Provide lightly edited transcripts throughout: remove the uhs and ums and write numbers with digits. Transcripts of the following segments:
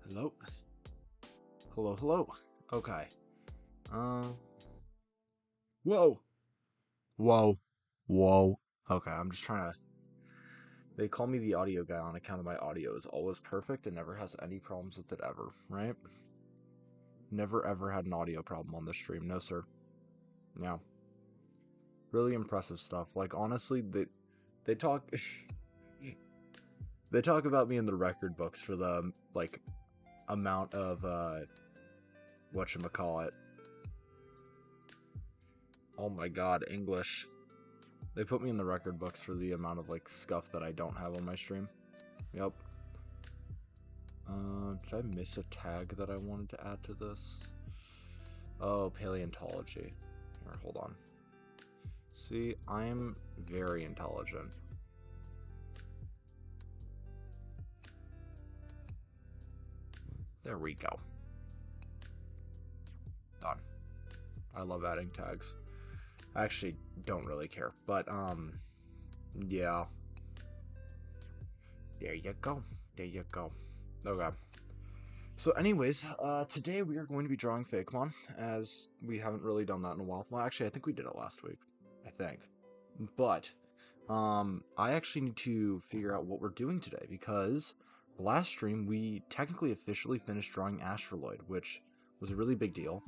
Hello? Hello, hello. Okay. Um. Whoa! Whoa. Whoa. Okay, I'm just trying to. They call me the audio guy on account of my audio is always perfect and never has any problems with it ever, right? Never ever had an audio problem on this stream. No, sir. Yeah. Really impressive stuff. Like, honestly, they talk. They talk about me in the record books for the, like, amount of, whatchamacallit. Oh my god, English. They put me in the record books for the amount of, like, scuff that I don't have on my stream. Yep. Did I miss a tag that I wanted to add to this? Oh, paleontology. Here, hold on. See, I'm very intelligent. There we go. Done. I love adding tags. I actually don't really care, but, yeah. There you go. There you go. Okay. So anyways, today we are going to be drawing Fakemon, as we haven't really done that in a while. Well, actually, I think we did it last week. I think. But, I actually need to figure out what we're doing today, because the last stream, we technically officially finished drawing Astroloid, which was a really big deal.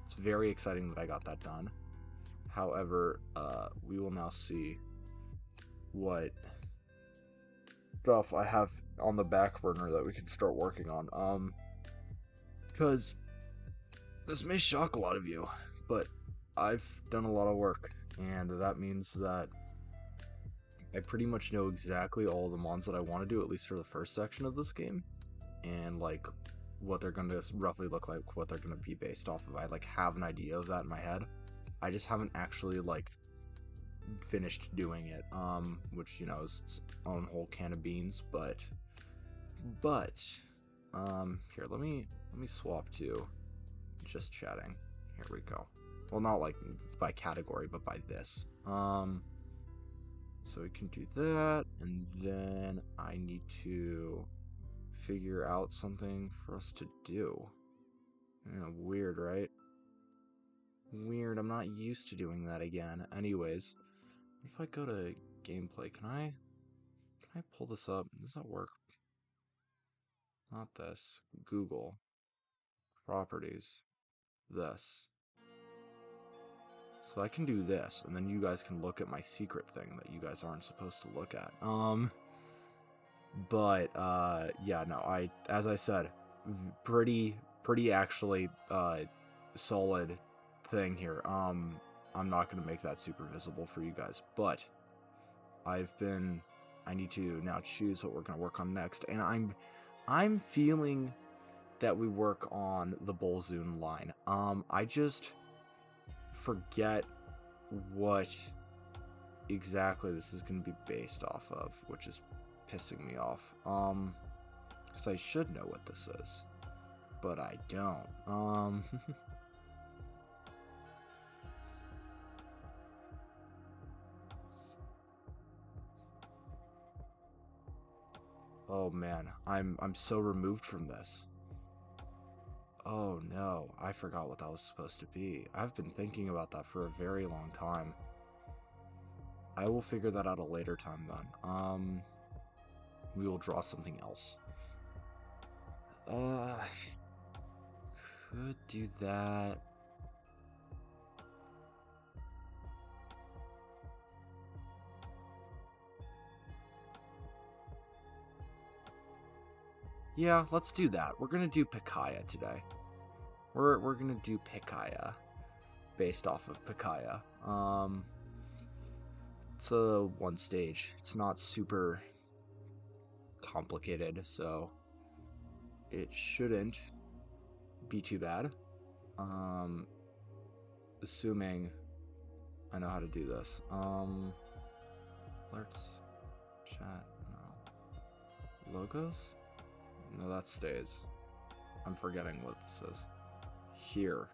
It's very exciting that I got that done. However, we will now see what stuff I have on the back burner that we can start working on. Because this may shock a lot of you, but I've done a lot of work, and that means that I pretty much know exactly all the mons that I want to do, at least for the first section of this game, and like what they're going to roughly look like, what they're going to be based off of. I like have an idea of that in my head. I just haven't actually like finished doing it, which, you know, is its own whole can of beans. But here, let me swap to just chatting. Here we go. Well, not like by category, but by this. So we can do that, and then I need to figure out something for us to do. Weird, right? Weird, I'm not used to doing that again. Anyways, if I go to gameplay, can I pull this up? Does that work? Not this. Google. Properties. This. So I can do this, and then you guys can look at my secret thing that you guys aren't supposed to look at. Yeah, no, as I said, pretty actually, solid thing here. I'm not gonna make that super visible for you guys, but I need to now choose what we're gonna work on next, and I'm feeling that we work on the Bolzoon line. I just forget what exactly this is going to be based off of, which is pissing me off. Because I should know what this is, but I don't. Oh man, I'm so removed from this. Oh no, I forgot what that was supposed to be. I've been thinking about that for a very long time. I will figure that out a later time then. We will draw something else. Could do that. Yeah, let's do that. We're gonna do Pickaia today. We're gonna do Pickaia, based off of Pickaia. It's a one stage. It's not super complicated, so it shouldn't be too bad. Assuming I know how to do this. Let's chat. No. Logos? No, that stays. I'm forgetting what this is. Here.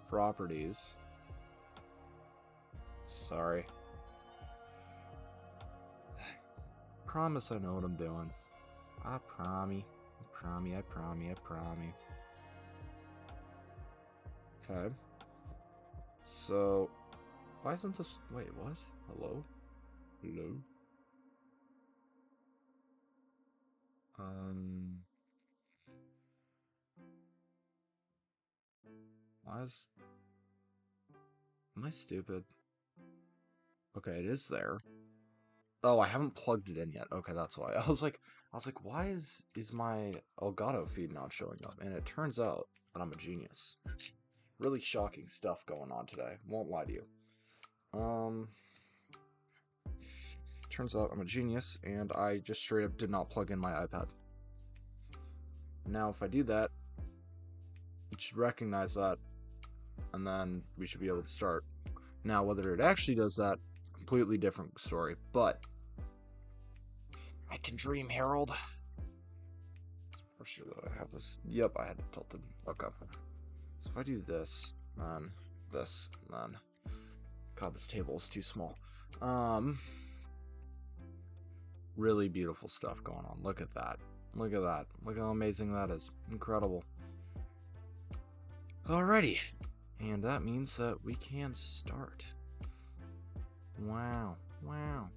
Properties. Sorry. Promise I know what I'm doing. I I promise. Okay. So, why isn't this... Wait, what? Hello? Hello? Um... Why is... Am I stupid? Okay, it is there. Oh, I haven't plugged it in yet. Okay, that's why. I was like, why is my Elgato feed not showing up? And it turns out that I'm a genius. Really shocking stuff going on today. Won't lie to you. Turns out I'm a genius, and I just straight up did not plug in my iPad. Now, if I do that, it should recognize that, and then we should be able to start. Now, whether it actually does that, completely different story, but I can dream, Harold. For sure that I have this. Yep, I had it tilted. Okay. So if I do this, then this, and then... God, this table is too small. Really beautiful stuff going on. Look at that. Look at that. Look how amazing that is. Incredible. Alrighty. And that means that we can start. Wow. Wow.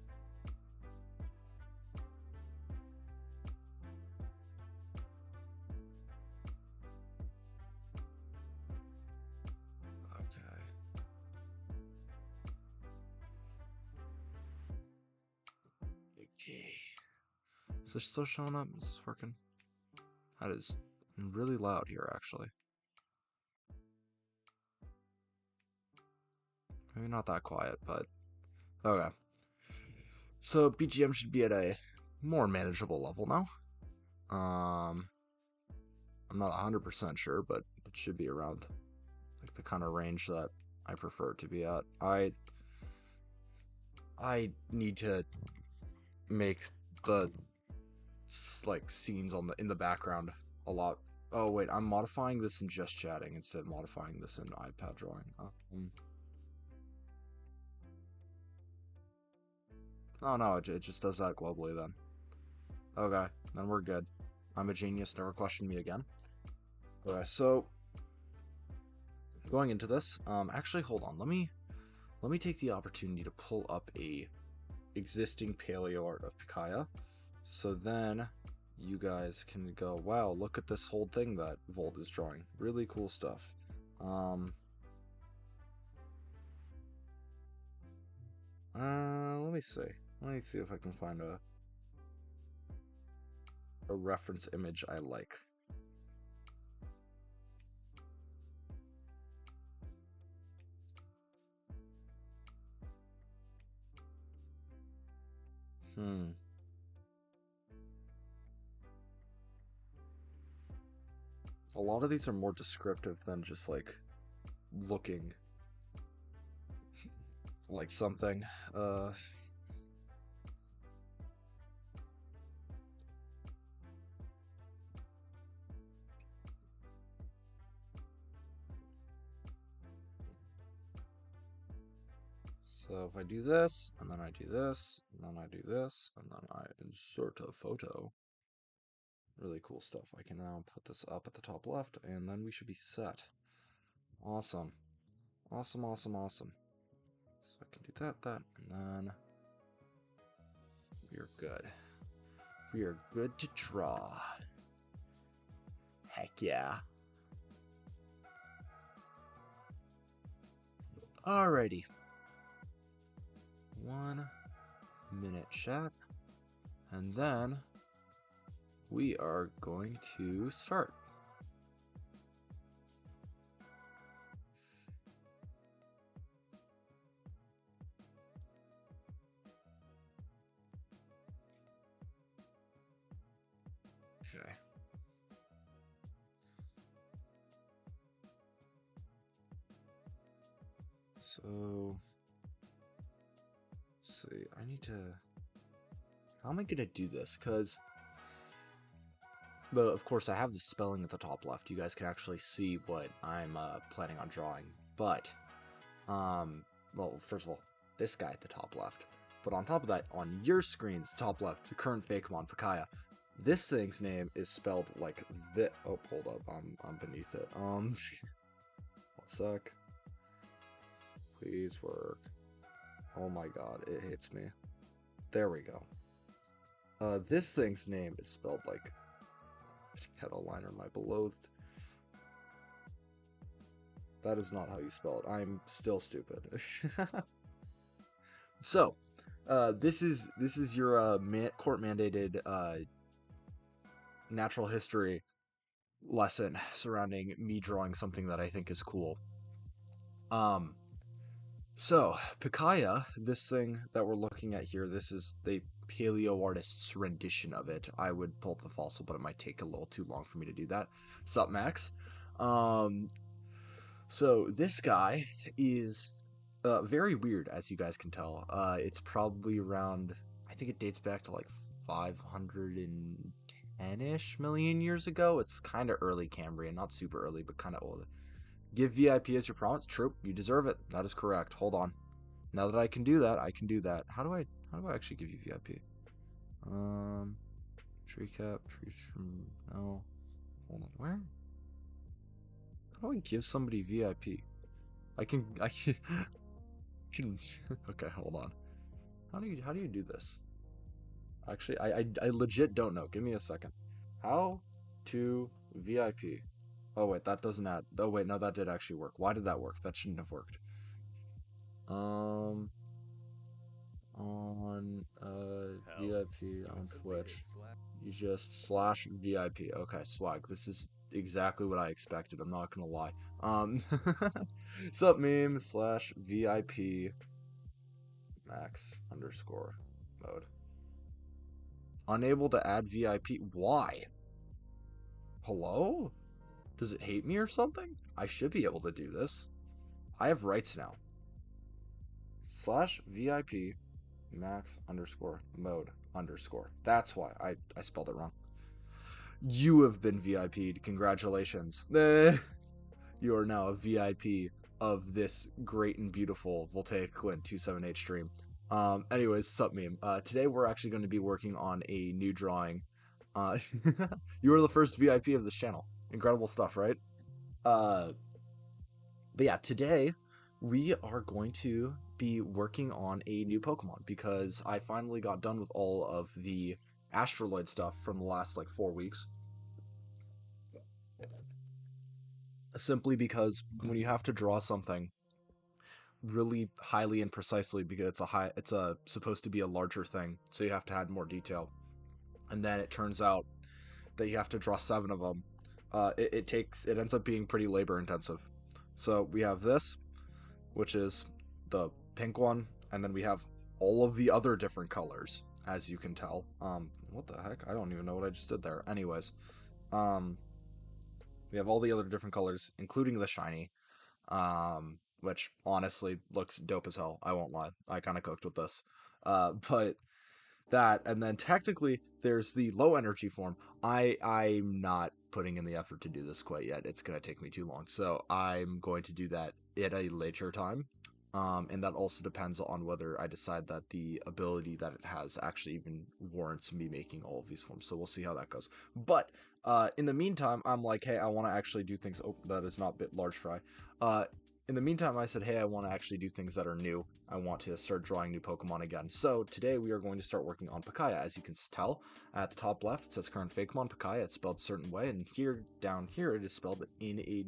Okay. Is this still showing up? Is this working? That is really loud here, actually. Maybe not that quiet, but... Okay. So, BGM should be at a more manageable level now. I'm not 100% sure, but it should be around like the kind of range that I prefer it to be at. I need to make the like scenes in the background a lot. Oh wait, I'm modifying this in just chatting instead of modifying this in iPad drawing. Oh no, it just does that globally then. Okay, then we're good. I'm a genius, never question me again. Okay, so going into this, actually hold on, let me take the opportunity to pull up a existing paleo art of Pickaia. So then you guys can go, wow, look at this whole thing that Volt is drawing. Really cool stuff. Let me see. Let me see if I can find a reference image I like. A lot of these are more descriptive than just like looking like something. So if I do this, and then I do this, and then I do this, and then I insert a photo. Really cool stuff. I can now put this up at the top left, and then we should be set. Awesome. Awesome, awesome, awesome. So I can do that, and then we are good. We are good to draw. Heck yeah. Alrighty. 1 minute chat, and then we are going to start. Okay. So, let's see, I need to... How am I going to do this? Because, of course, I have the spelling at the top left. You guys can actually see what I'm planning on drawing. But, well, first of all, this guy at the top left. But on top of that, on your screen's top left, the current Fakemon Pickaia. This thing's name is spelled like this. Oh, hold up, I'm beneath it. One sec. Please work. Oh my god, it hits me. There we go. This thing's name is spelled like kettle liner, my beloved. That is not how you spell it. I'm still stupid. So, this is your court mandated natural history lesson surrounding me drawing something that I think is cool. So Pickaia, this thing that we're looking at here, this is the paleo artist's rendition of it. I would pull up the fossil, but it might take a little too long for me to do that. Sup, Max? So this guy is very weird, as you guys can tell. It's probably around, I think it dates back to like 510-ish million years ago. It's kind of early Cambrian, not super early, but kind of old. Give VIP as your promise. True, you deserve it. That is correct. Hold on. Now that I can do that, I can do that. How do I actually give you VIP? Tree cap, tree trim. No. Hold on. Where? How do I give somebody VIP? I can okay, hold on. How do you do this? Actually, I legit don't know. Give me a second. How to VIP? Oh wait, that doesn't add. Oh wait, no, that did actually work. Why did that work? That shouldn't have worked. On VIP on Twitch, you just slash VIP. Okay, swag. This is exactly what I expected. I'm not gonna lie. Sup meme slash VIP max underscore mode. Unable to add VIP. Why? Hello? Does it hate me or something? I should be able to do this. I have rights now. Slash VIP max underscore mode underscore. That's why I spelled it wrong. You have been VIP'd. Congratulations. You are now a VIP of this great and beautiful Voltaic Glint 278 stream. Anyways, sup meme. Today we're actually going to be working on a new drawing. You were the first VIP of this channel. Incredible stuff, right? But yeah, today we are going to be working on a new Pokemon because I finally got done with all of the astroloid stuff from the last like 4 weeks. Simply because when you have to draw something really highly and precisely, because it's supposed to be a larger thing, so you have to add more detail, and then it turns out that you have to draw 7 of them. It ends up being pretty labor intensive. So we have this, which is the pink one, and then we have all of the other different colors, as you can tell. What the heck? I don't even know what I just did there. Anyways, we have all the other different colors, including the shiny, which honestly looks dope as hell. I won't lie. I kind of cooked with this. But that, and then technically there's the low energy form. I'm not putting in the effort to do this quite yet. It's going to take me too long. So I'm going to do that at a later time. And that also depends on whether I decide that the ability that it has actually even warrants me making all of these forms. So we'll see how that goes. But in the meantime, I'm like, hey, I want to actually do things. Oh, that is not bit large fry. In the meantime, I said, hey, I want to actually do things that are new. I want to start drawing new Pokemon again. So today we are going to start working on Pickaia. As you can tell, at the top left, it says current Fakemon Pickaia. It's spelled a certain way, and here, down here, it is spelled in a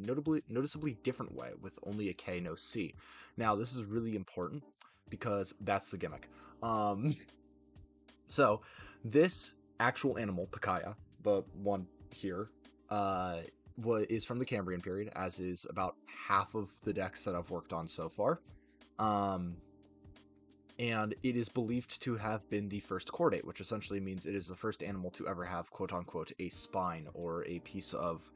noticeably different way, with only a K, no C. Now, this is really important, because that's the gimmick. So, this actual animal, Pickaia, the one here, is from the Cambrian period, as is about half of the decks that I've worked on so far. And it is believed to have been the first chordate, which essentially means it is the first animal to ever have, quote-unquote, a spine, or a piece of,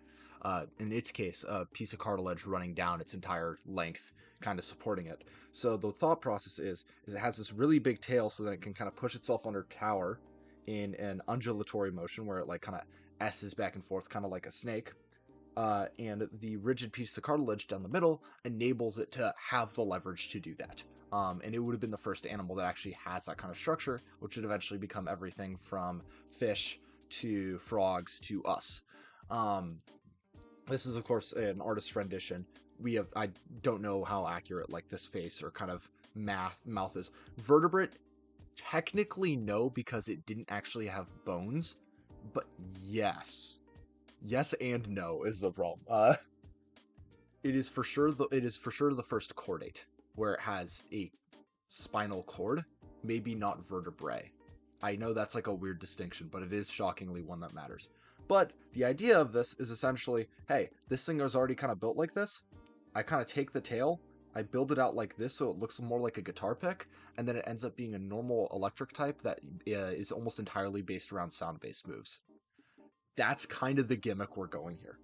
in its case, a piece of cartilage running down its entire length, kind of supporting it. So the thought process is it has this really big tail so that it can kind of push itself under power in an undulatory motion, where it like kind of S's back and forth, kind of like a snake. And the rigid piece of cartilage down the middle enables it to have the leverage to do that. And it would have been the first animal that actually has that kind of structure, which would eventually become everything from fish to frogs to us. Um, this is of course an artist's rendition. I don't know how accurate like this face or kind of mouth is. Vertebrate, technically no, because it didn't actually have bones, but yes. Yes and no is the problem. It is for sure the first chordate where it has a spinal cord, maybe not vertebrae. I know that's like a weird distinction, but it is shockingly one that matters. But the idea of this is essentially, hey, this thing is already kind of built like this. I kind of take the tail, I build it out like this so it looks more like a guitar pick, and then it ends up being a normal electric type that is almost entirely based around sound-based moves. That's kind of the gimmick we're going here.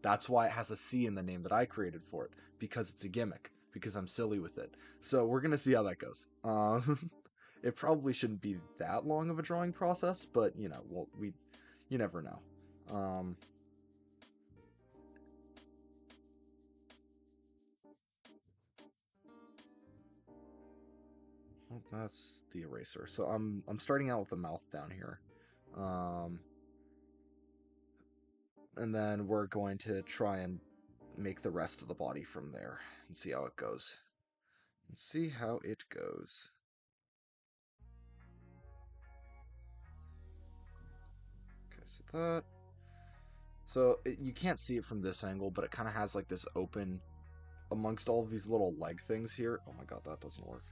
That's why it has a C in the name that I created for it, because it's a gimmick, because I'm silly with it. So we're gonna see how that goes. It probably shouldn't be that long of a drawing process, but you know, you never know. Well, that's the eraser. So I'm starting out with the mouth down here. Um, and then we're going to try and make the rest of the body from there and see how it goes. And see how it goes. Okay, so that. You can't see it from this angle, but it kind of has like this open amongst all of these little leg things here. Oh my god, that doesn't work.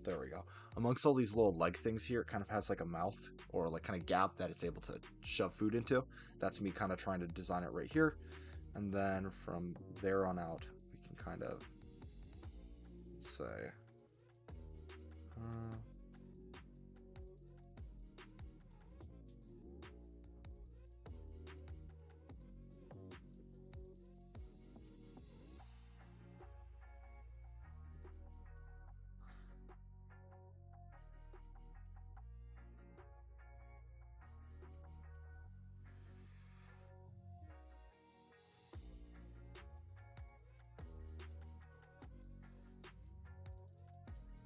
There we go. Amongst all these little leg things here, it kind of has like a mouth or like kind of gap that it's able to shove food into. That's me kind of trying to design it right here. And then from there on out, we can kind of say, uh,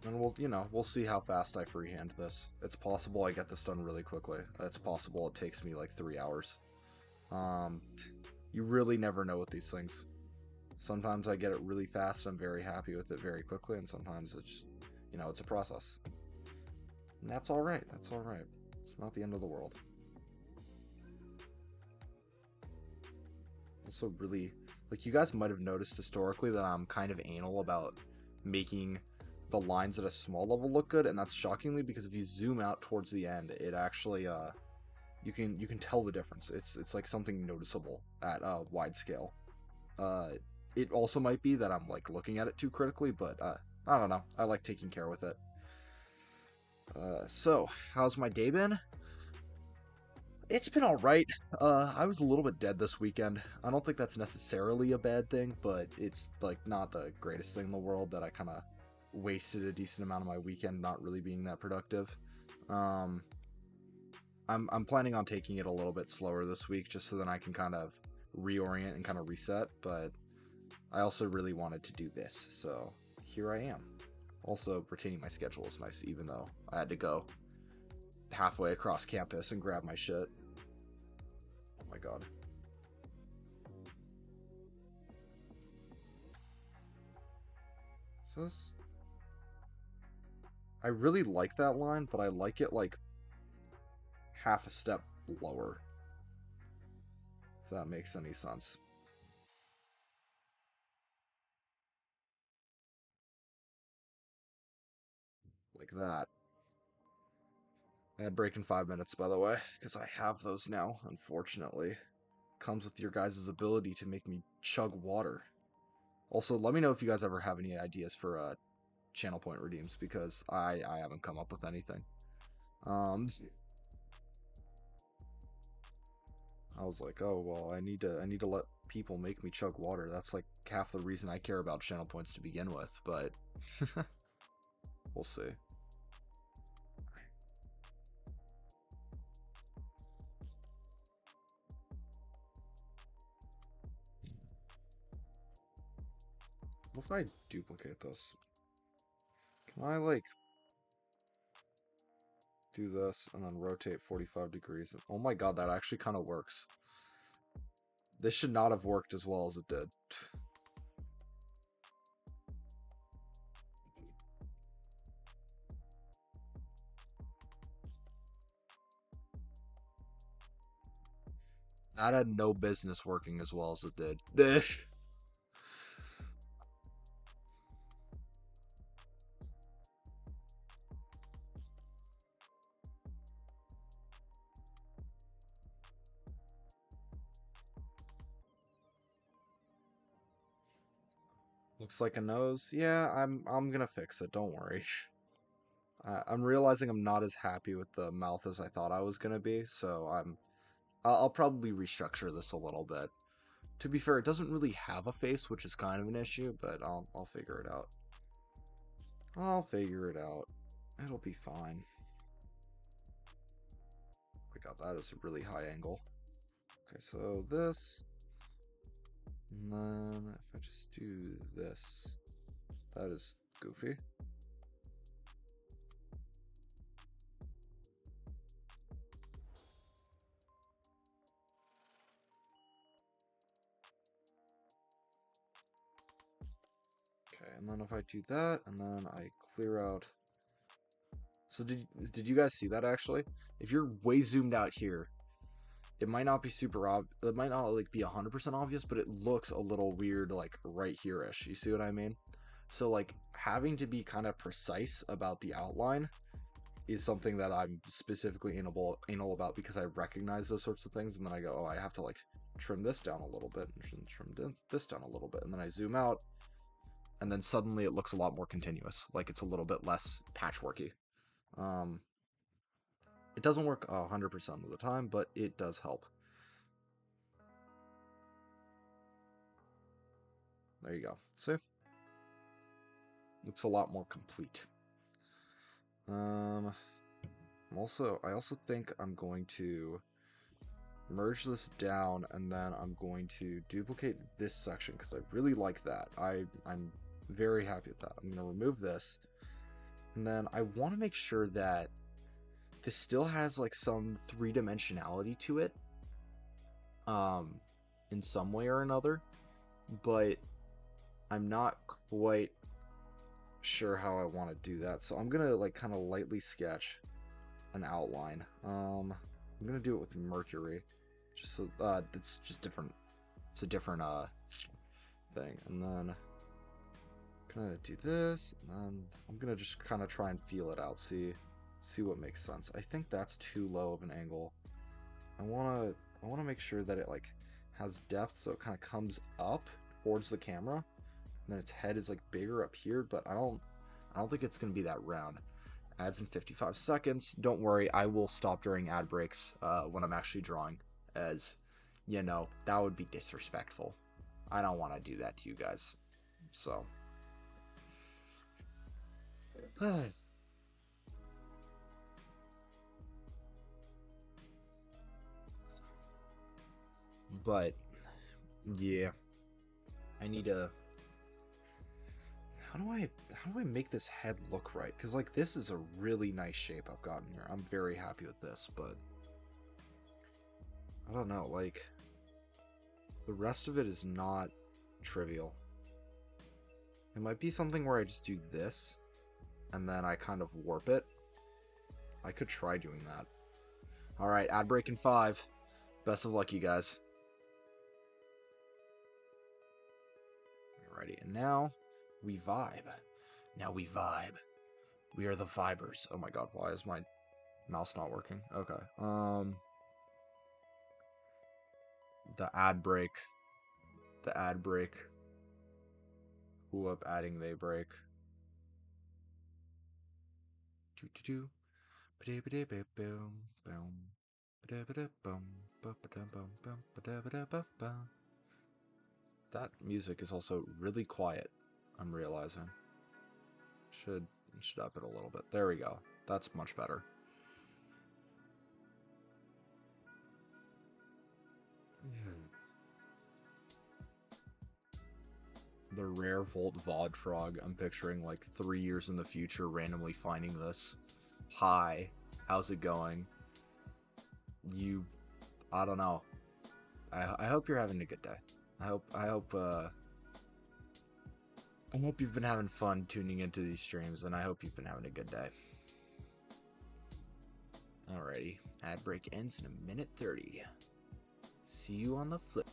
and we'll see how fast I freehand this. It's possible I get this done really quickly. It's possible it takes me like 3 hours. Um, you really never know with these things. Sometimes I get it really fast, I'm very happy with it very quickly, and sometimes it's a process. And that's alright, that's alright. It's not the end of the world. Also really, like you guys might have noticed historically that I'm kind of anal about making the lines at a small level look good, and that's shockingly because if you zoom out towards the end, it actually you can tell the difference. It's like something noticeable at wide scale. Uh, it also might be that I'm like looking at it too critically, but I don't know. I like taking care with it. So how's my day been? It's been all right. I was a little bit dead this weekend. I don't think that's necessarily a bad thing, but it's like not the greatest thing in the world that I kind of wasted a decent amount of my weekend not really being that productive. Um, I'm planning on taking it a little bit slower this week just so that I can kind of reorient and kind of reset, but I also really wanted to do this, so here I am. Also, retaining my schedule is nice, even though I had to go halfway across campus and grab my shit. Oh my god. So this... I really like that line, but I like it like half a step lower. If that makes any sense. Like that. Ad break in 5 minutes, by the way, because I have those now, unfortunately. Comes with your guys' ability to make me chug water. Also, let me know if you guys ever have any ideas for channel point redeems, because I haven't come up with anything. I was like, oh well, I need to let people make me chug water. That's like half the reason I care about channel points to begin with, but we'll see. What if I duplicate this? Can I like do this, and then rotate 45 degrees. Oh my god, that actually kind of works. This should not have worked as well as it did. That had no business working as well as it did. Looks like a nose. Yeah, I'm gonna fix it. Don't worry. I'm realizing I'm not as happy with the mouth as I thought I was gonna be, so I'll probably restructure this a little bit. To be fair, it doesn't really have a face, which is kind of an issue, but I'll figure it out. I'll figure it out. It'll be fine. Oh my god, that is a really high angle. Okay, so this, and then if I just do this, that is goofy. Okay, and then if I do that, and then I clear out. So did you guys see that actually? If you're way zoomed out here, it might not be super it might not like be 100% obvious, but it looks a little weird like right here-ish. You see what I mean? So like having to be kind of precise about the outline is something that I'm specifically anal about, because I recognize those sorts of things, and then I go, oh, I have to like trim this down a little bit and trim this down a little bit, and then I zoom out, and then suddenly it looks a lot more continuous, like it's a little bit less patchworky. It doesn't work 100% of the time, but it does help. There you go. See? Looks a lot more complete. I also think I'm going to merge this down, and then I'm going to duplicate this section because I really like that. I'm very happy with that. I'm going to remove this, and then I want to make sure that this still has like some three-dimensionality to it, in some way or another, but I'm not quite sure how I want to do that. So I'm gonna like kind of lightly sketch an outline. I'm gonna do it with Mercury, just so it's just different. It's a different thing, and then gonna do this, and then I'm gonna just kind of try and feel it out, see what makes sense. I think that's too low of an angle. I wanna make sure that it like has depth, so it kind of comes up towards the camera, and then its head is like bigger up here, but I don't think it's gonna be that round. Ads in 55 seconds. Don't worry, I will stop during ad breaks when I'm actually drawing, as you know, that would be disrespectful. I don't want to do that to you guys. So but yeah, I need to. How do I make this head look right? Because like this is a really nice shape I've gotten here. I'm very happy with this, but I don't know, like the rest of it is not trivial. It might be something where I just do this and then I kind of warp it. I could try doing that. Alright, ad break in 5. Best of luck, you guys. Alrighty, and now we vibe. Now we vibe. We are the vibers. Oh my god, why is my mouse not working? Okay. The ad break. The ad break. Who up adding they break. Do do do. That music is also really quiet, I'm realizing. Should up it a little bit. There we go. That's much better. The rare Volt Vod frog. I'm picturing like 3 years in the future randomly finding this. Hi, How's it going? You, I don't know. I hope you're having a good day. I hope you've been having fun tuning into these streams, and I hope you've been having a good day. Alrighty, ad break ends in a minute 30. See you on the flip.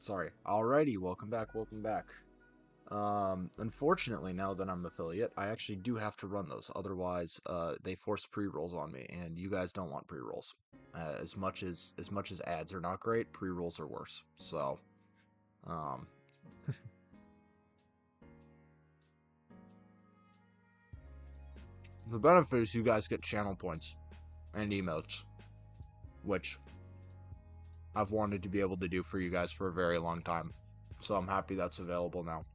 Sorry. Alrighty, welcome back, welcome back. Unfortunately, now that I'm affiliate, I actually do have to run those. Otherwise, they force pre-rolls on me, and you guys don't want pre-rolls. As much as ads are not great, pre-rolls are worse. So, um, the benefit is you guys get channel points and emotes, which I've wanted to be able to do for you guys for a very long time. So I'm happy that's available now.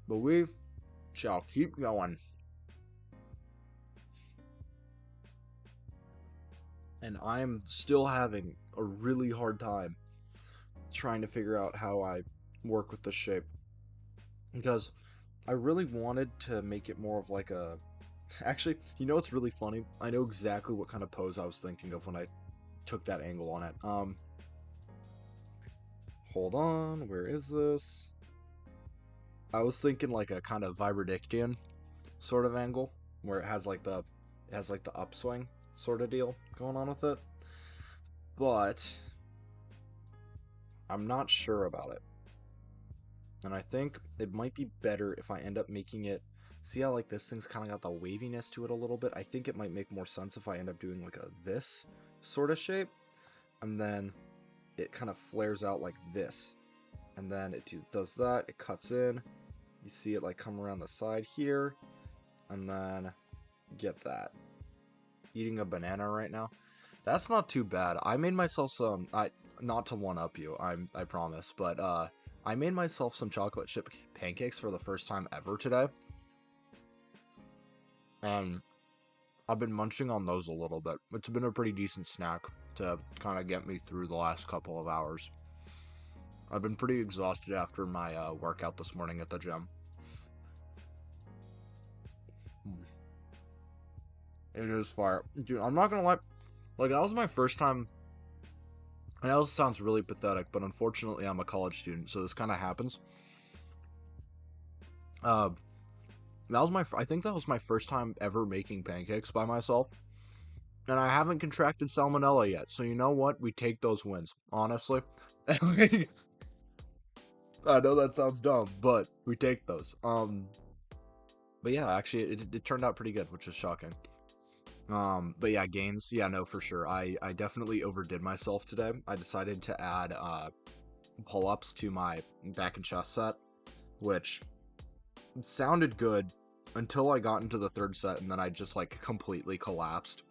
But we shall keep going. And I'm still having a really hard time trying to figure out how I work with this shape. Because I really wanted to make it more of like a... Actually, you know what's really funny? I know exactly what kind of pose I was thinking of when I took that angle on it. Hold on, where is this? I was thinking like a kind of Vibradictian sort of angle, where it has like the upswing sort of deal going on with it. But I'm not sure about it. And I think it might be better if I end up making it... See how like this thing's kind of got the waviness to it a little bit? I think it might make more sense if I end up doing like a this sort of shape. And then it kind of flares out like this. And then it does that, it cuts in. You see it like come around the side here. And then get that. Eating a banana right now. That's not too bad. I made myself some... not to one-up you, I promise. But I made myself some chocolate chip pancakes for the first time ever today. And I've been munching on those a little bit. It's been a pretty decent snack to kind of get me through the last couple of hours. I've been pretty exhausted after my workout this morning at the gym. It is fire. Dude, I'm not gonna lie. Like, that was my first time... I know this sounds really pathetic, but unfortunately I'm a college student, so this kind of happens. I think that was my first time ever making pancakes by myself. And I haven't contracted salmonella yet, so you know what? We take those wins, honestly. I know that sounds dumb, but we take those. But yeah, actually, it turned out pretty good, which is shocking. But yeah, gains, yeah, no, for sure. I definitely overdid myself today. I decided to add pull-ups to my back and chest set, which sounded good until I got into the third set, and then I just like completely collapsed.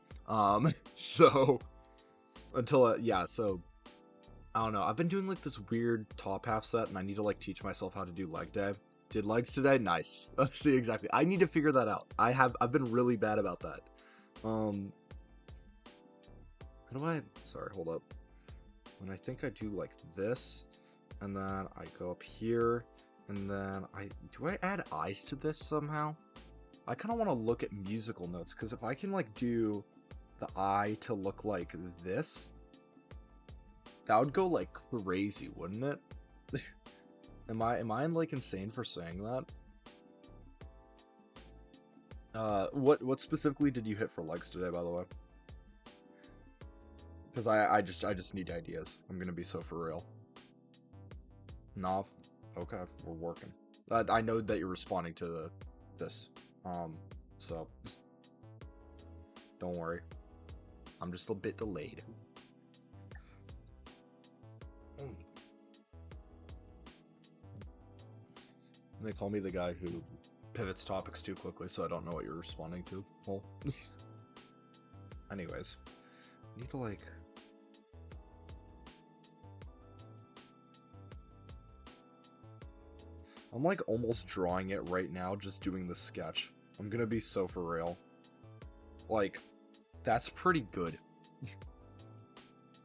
So until so I don't know. I've been doing like this weird top half set, and I need to like teach myself how to do leg day. Did legs today? Nice. See, exactly. I need to figure that out. I've been really bad about that. How do I... Sorry, hold up. And I think I do like this, and then I go up here, and then do I add eyes to this somehow? I kind of want to look at musical notes, because if I can like do the eye to look like this, that would go like crazy, wouldn't it? Am I like insane for saying that? What specifically did you hit for legs today, by the way? Because I just need ideas. I'm gonna be so for real. No, okay, we're working. I know that you're responding to this, so don't worry. I'm just a bit delayed. They call me the guy who pivots topics too quickly, so I don't know what you're responding to. Well, anyways, I need to like. I'm like almost drawing it right now, just doing the sketch. I'm gonna be so for real. Like, that's pretty good.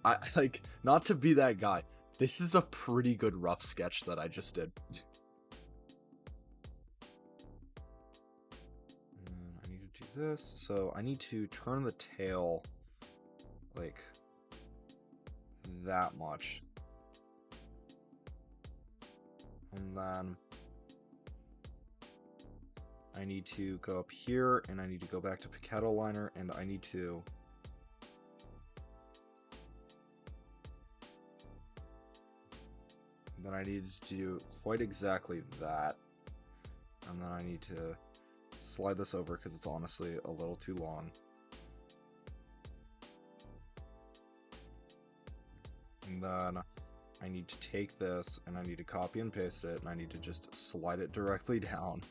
I like, not to be that guy. This is a pretty good rough sketch that I just did. I need to do this. So I need to turn the tail like that much. And then I need to go up here, and I need to go back to Pickaia liner, and I need to then I need to do quite exactly that, and then I need to slide this over because it's honestly a little too long. And then I need to take this, and I need to copy and paste it, and I need to just slide it directly down.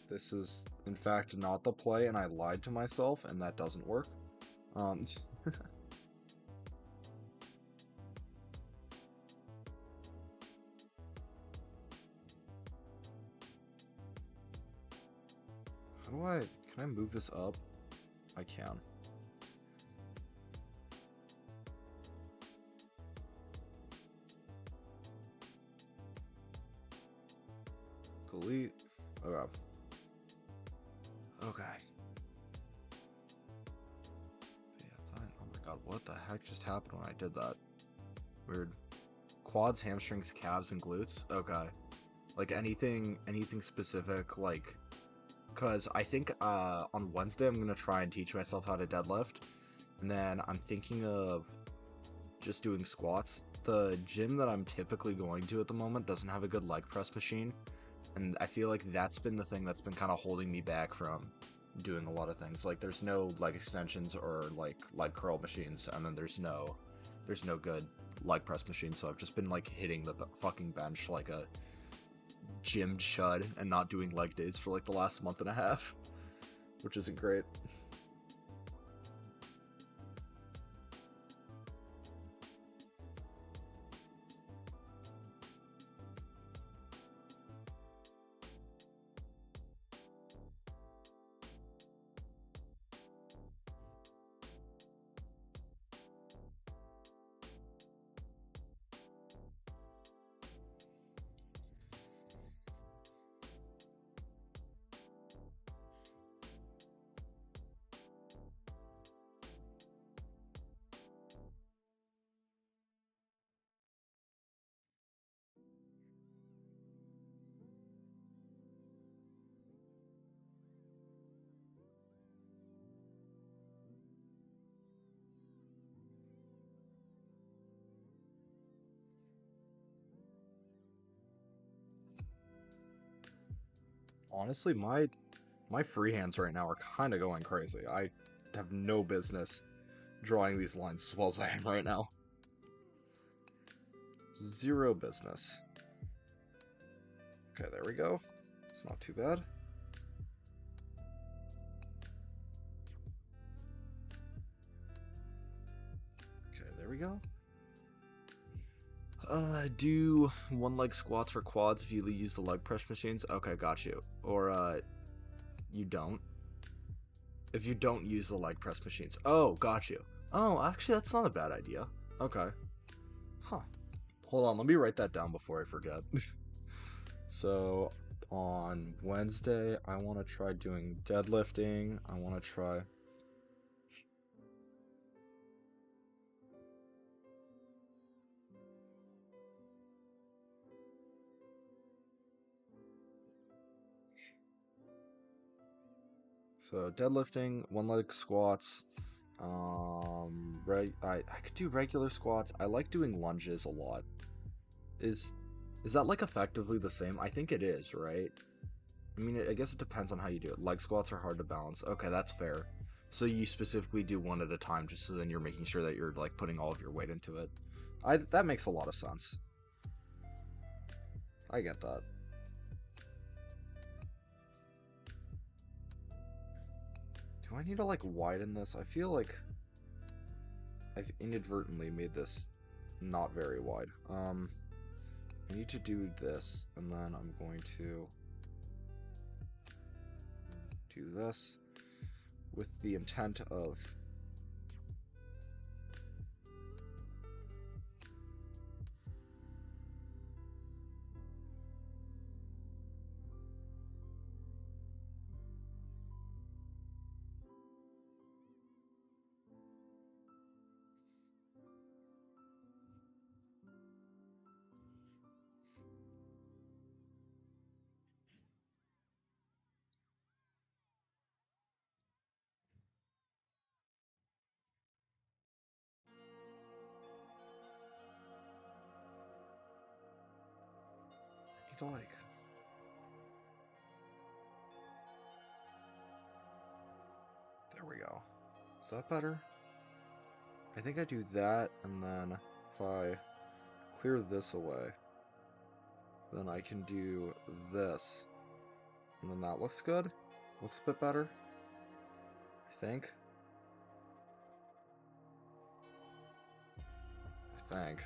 This is, in fact, not the play, and I lied to myself, and that doesn't work. How do can I move this up? I can. Delete. Okay. Okay. Yeah, oh my god, what the heck just happened when I did that? Weird. Quads, hamstrings, calves, and glutes? Okay. Like anything specific, like, because I think on Wednesday I'm gonna try and teach myself how to deadlift, and then I'm thinking of just doing squats. The gym that I'm typically going to at the moment doesn't have a good leg press machine, and I feel like that's been the thing that's been kind of holding me back from doing a lot of things. Like, there's no leg extensions or like leg curl machines, and then there's no good leg press machine, so I've just been like hitting the fucking bench like a gym chud and not doing leg days for like the last month and a half, which isn't great. Honestly, my free hands right now are kind of going crazy. I have no business drawing these lines as well as I am right now. Zero business. Okay, there we go. It's not too bad. Okay, there we go. Do one leg squats for quads if you use the leg press machines. Okay, got you. Or, you don't. If you don't use the leg press machines. Oh, got you. Oh, actually, that's not a bad idea. Okay. Huh. Hold on, let me write that down before I forget. So, on Wednesday, I want to try doing deadlifting. I want to try... So, deadlifting, one leg squats. I could do regular squats. I like doing lunges a lot. Is that like effectively the same? I think it is, right? I mean, I guess it depends on how you do it. Leg squats are hard to balance. Okay, that's fair. So you specifically do one at a time, just so then you're making sure that you're like putting all of your weight into it. That makes a lot of sense. I get that. Do I need to like widen this? I feel like I've inadvertently made this not very wide. I need to do this, and then I'm going to do this with the intent of I need to like there we go. Is that better? I think I do that, and then if I clear this away, then I can do this. And then that looks good. Looks a bit better. I think. It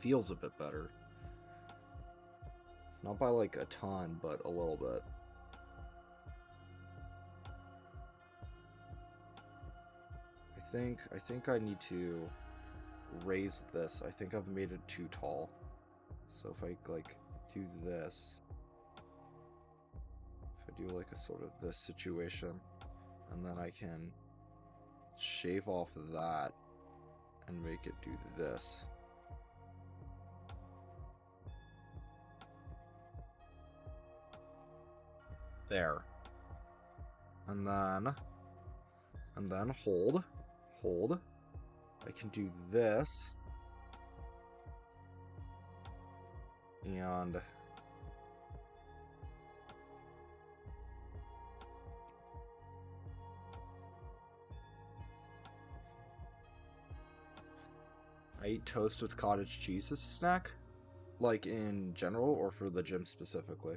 feels a bit better. Not by like a ton, but a little bit. I think I need to raise this. I think I've made it too tall. So if I like do this, if I do like a sort of this situation, and then I can shave off that and make it do this. There. And then hold. I can do this. And I eat toast with cottage cheese as a snack? Like in general or for the gym specifically?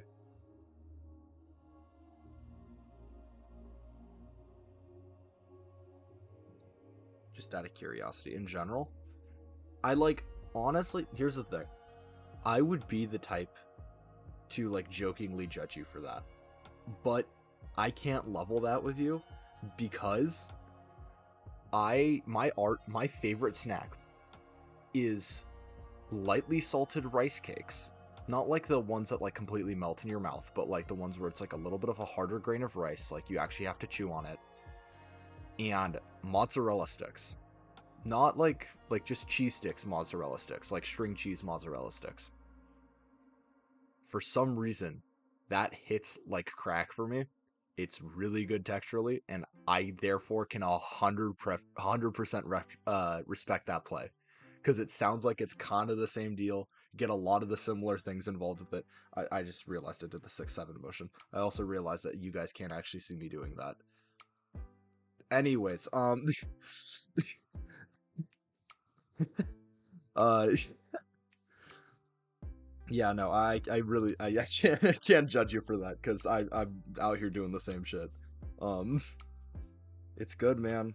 Just out of curiosity. In general? I like, honestly, here's the thing. I would be the type to like jokingly judge you for that. But I can't level that with you because my favorite snack is lightly salted rice cakes. Not like the ones that like completely melt in your mouth, but like the ones where it's like a little bit of a harder grain of rice, like you actually have to chew on it. And mozzarella sticks. Not like just cheese sticks mozzarella sticks, like string cheese mozzarella sticks. For some reason, that hits like crack for me. It's really good texturally, and I therefore can 100% respect that play. Because it sounds like it's kind of the same deal. Get a lot of the similar things involved with it. I just realized I did the 6-7 motion. I also realized that you guys can't actually see me doing that. Anyways, uh, yeah, no, I really, I can't judge you for that, because I'm out here doing the same shit. Um, it's good, man.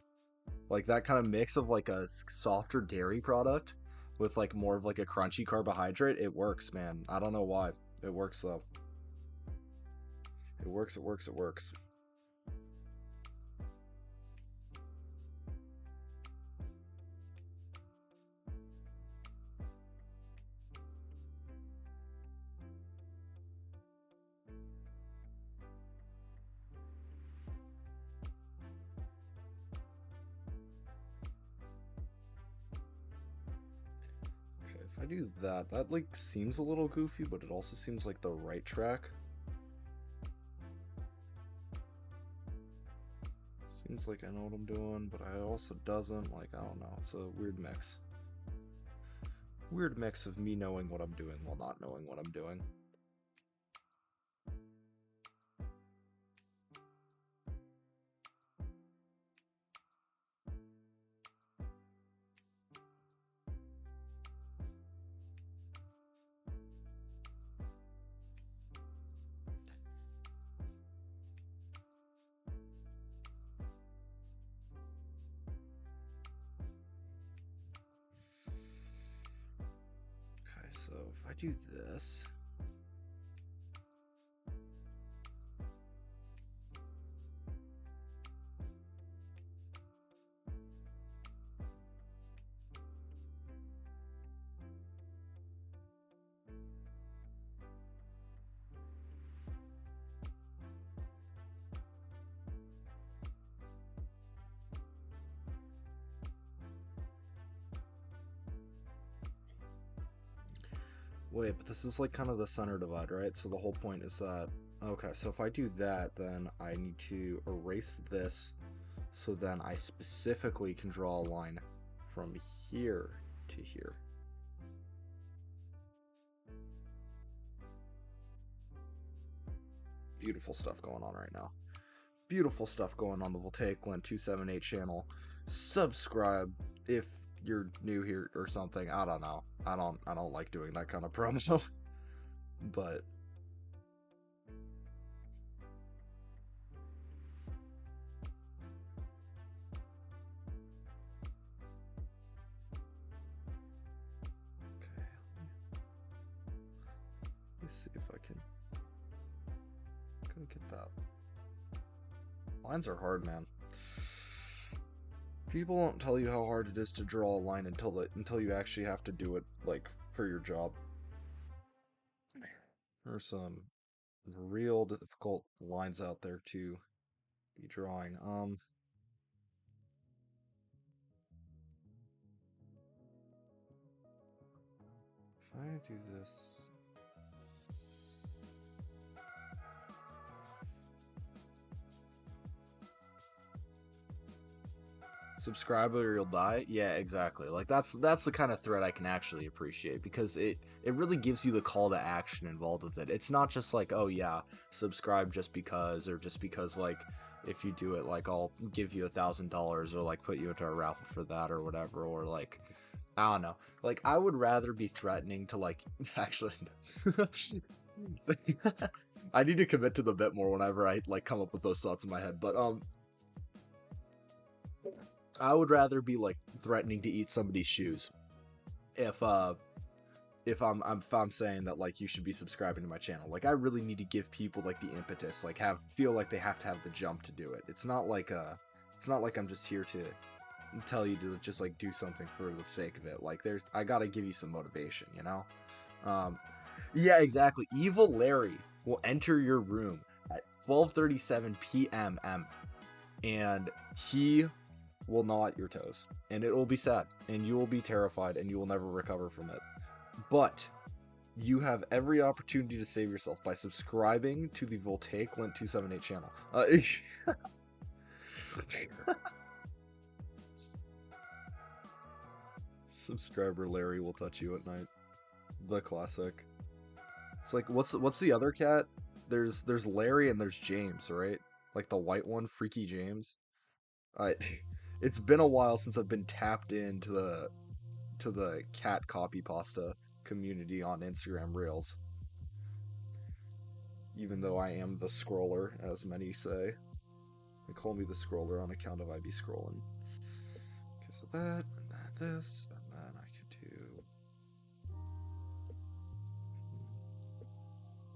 Like, that kind of mix of, like, a softer dairy product with, like, more of, like, a crunchy carbohydrate, it works, man. I don't know why. It works, though. It works. if I do that, that like seems a little goofy, but it also seems like the right track. Seems like I know what I'm doing, but I also doesn't. Like, I don't know. It's a weird mix. Weird mix of me knowing what I'm doing while not knowing what I'm doing. Okay, so if I do this... Wait, but this is like kind of the center divide, right? So the whole point is that... Okay, so if I do that, then I need to erase this, so then I specifically can draw a line from here to here. Beautiful stuff going on right now. Beautiful stuff going on the Voltaic Lent 278 channel. Subscribe if you're new here or something. I don't know. I don't like doing that kind of promo. But okay. Let's see if I can get that. Lines are hard, man. People don't tell you how hard it is to draw a line until you actually have to do it, like, for your job. There's some real difficult lines out there to be drawing. If I do this... Subscribe or you'll die. Yeah, exactly. Like that's the kind of thread I can actually appreciate, because it really gives you the call to action involved with it. It's not just like, oh yeah, subscribe just because, or just because like if you do it, like I'll give you $1,000 or like put you into a raffle for that or whatever, or like I don't know. Like I would rather be threatening to like actually I need to commit to the bit more whenever I like come up with those thoughts in my head, but I would rather be like threatening to eat somebody's shoes if I'm saying that like you should be subscribing to my channel. Like I really need to give people like the impetus, like feel like they have to have the jump to do it. It's not like I'm just here to tell you to just like do something for the sake of it. Like I gotta give you some motivation, you know? Yeah, exactly. Evil Larry will enter your room at 12:37 p.m. and he will gnaw at your toes, and it will be sad, and you will be terrified, and you will never recover from it. But you have every opportunity to save yourself by subscribing to the Voltaic Lent 278 channel. Subscriber Larry will touch you at night. The classic. It's like what's the other cat? There's Larry and there's James, right? Like the white one, Freaky James. It's been a while since I've been tapped into the cat copy pasta community on Instagram Reels. Even though I am the scroller, as many say. They call me the scroller on account of I be scrolling. Okay, so that, and then this, and then I could do...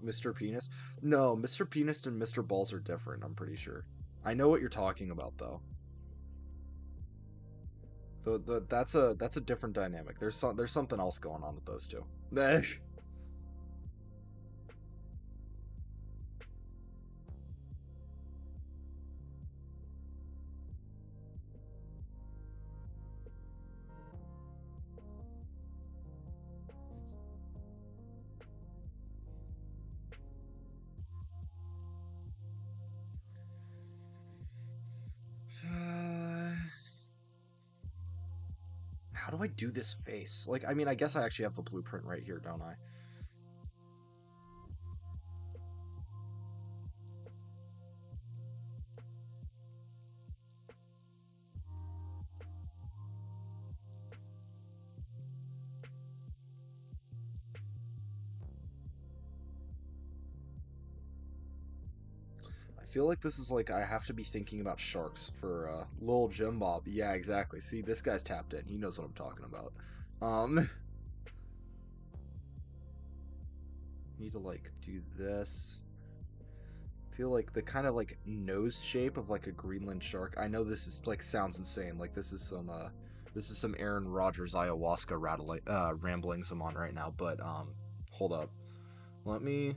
Mr. Penis? No, Mr. Penis and Mr. Balls are different, I'm pretty sure. I know what you're talking about, though. That's a different dynamic. There's something else going on with those two. how do I do this face? Like, I mean, I guess I actually have the blueprint right here, don't I? I feel like this is like I have to be thinking about sharks for Lil Jim Bob. Yeah, exactly. See, this guy's tapped in. He knows what I'm talking about. Um, need to like do this. Feel like the kind of like nose shape of like a Greenland shark. I know this is like sounds insane. Like this is some Aaron Rodgers ayahuasca ramblings I'm on right now, but hold up. Let me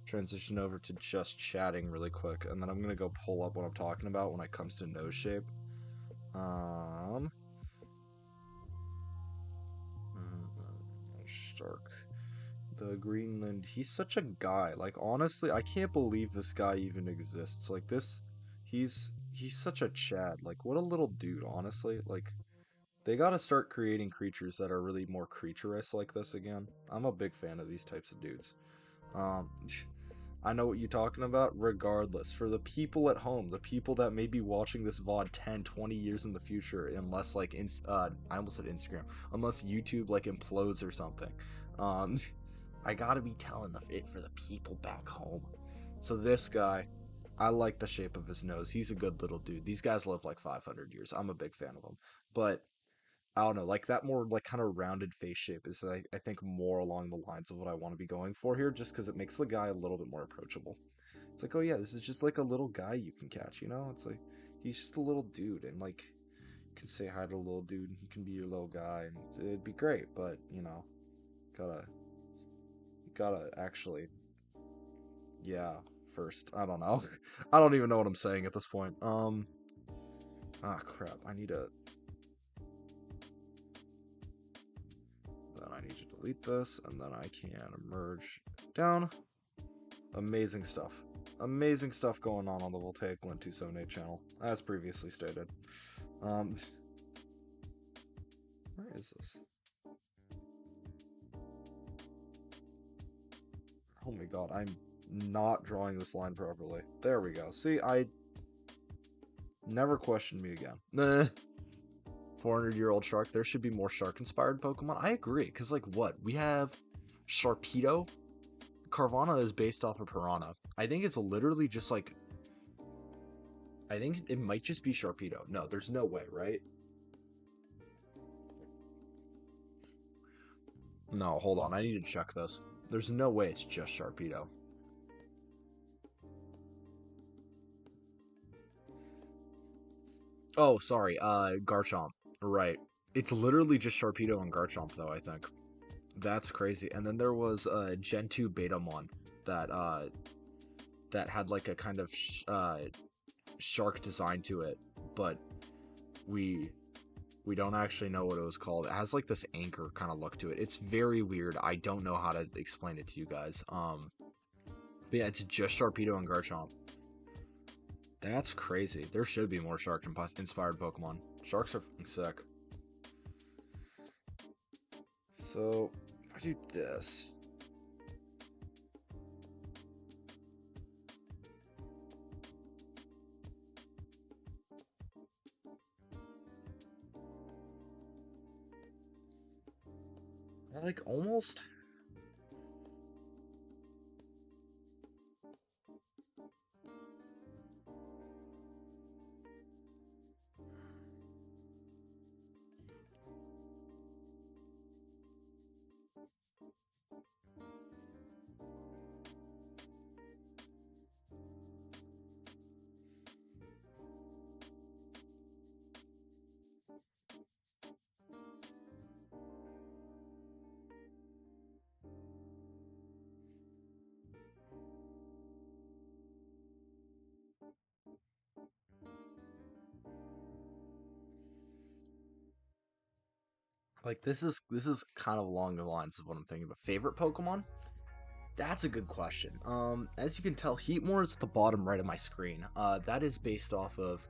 transition over to just chatting really quick, and then I'm gonna go pull up what I'm talking about when it comes to nose shape. Um, Shark, the Greenland. He's such a guy. Like honestly, I can't believe this guy even exists. Like this, he's such a Chad. Like what a little dude. Honestly, like they gotta start creating creatures that are really more creaturous like this again. I'm a big fan of these types of dudes. Um, I know what you're talking about. Regardless, for the people at home, the people that may be watching this VOD 10, 20 years in the future, unless like I almost said Instagram, unless YouTube like implodes or something. Um, I gotta be telling it for the people back home. So this guy, I like the shape of his nose. He's a good little dude. These guys live like 500 years. I'm a big fan of them. But I don't know, like that more like kind of rounded face shape is I think more along the lines of what I want to be going for here, just because it makes the guy a little bit more approachable. It's like, oh yeah, this is just like a little guy you can catch, you know? It's like he's just a little dude, and like you can say hi to a little dude, and he can be your little guy, and it'd be great. But you know, gotta actually, yeah. First, I don't know. I don't even know what I'm saying at this point. Ah crap. Then I need to delete this, and then I can merge down. Amazing stuff. Amazing stuff going on the Voltaic Lin 278 channel, as previously stated. Um, where is this? Oh my god, I'm not drawing this line properly. There we go. See, I never questioned me again. 400-year-old shark. There should be more shark-inspired Pokemon. I agree, because like what? We have Sharpedo. Carvana is based off of Piranha. I think it's literally just like... I think it might just be Sharpedo. No, there's no way, right? No, hold on. I need to check this. There's no way it's just Sharpedo. Oh, sorry. Garchomp. Right. It's literally just Sharpedo and Garchomp, though, I think. That's crazy. And then there was Gen 2 Betamon that that had like a kind of shark design to it, but we don't actually know what it was called. It has like this anchor kind of look to it. It's very weird. I don't know how to explain it to you guys. But yeah, it's just Sharpedo and Garchomp. That's crazy. There should be more shark-inspired Pokemon. Sharks are fucking sick. So, if I do this... I like almost... Like this is kind of along the lines of what I'm thinking about. Favorite Pokemon? That's a good question. As you can tell, Heatmore is at the bottom right of my screen. That is based off of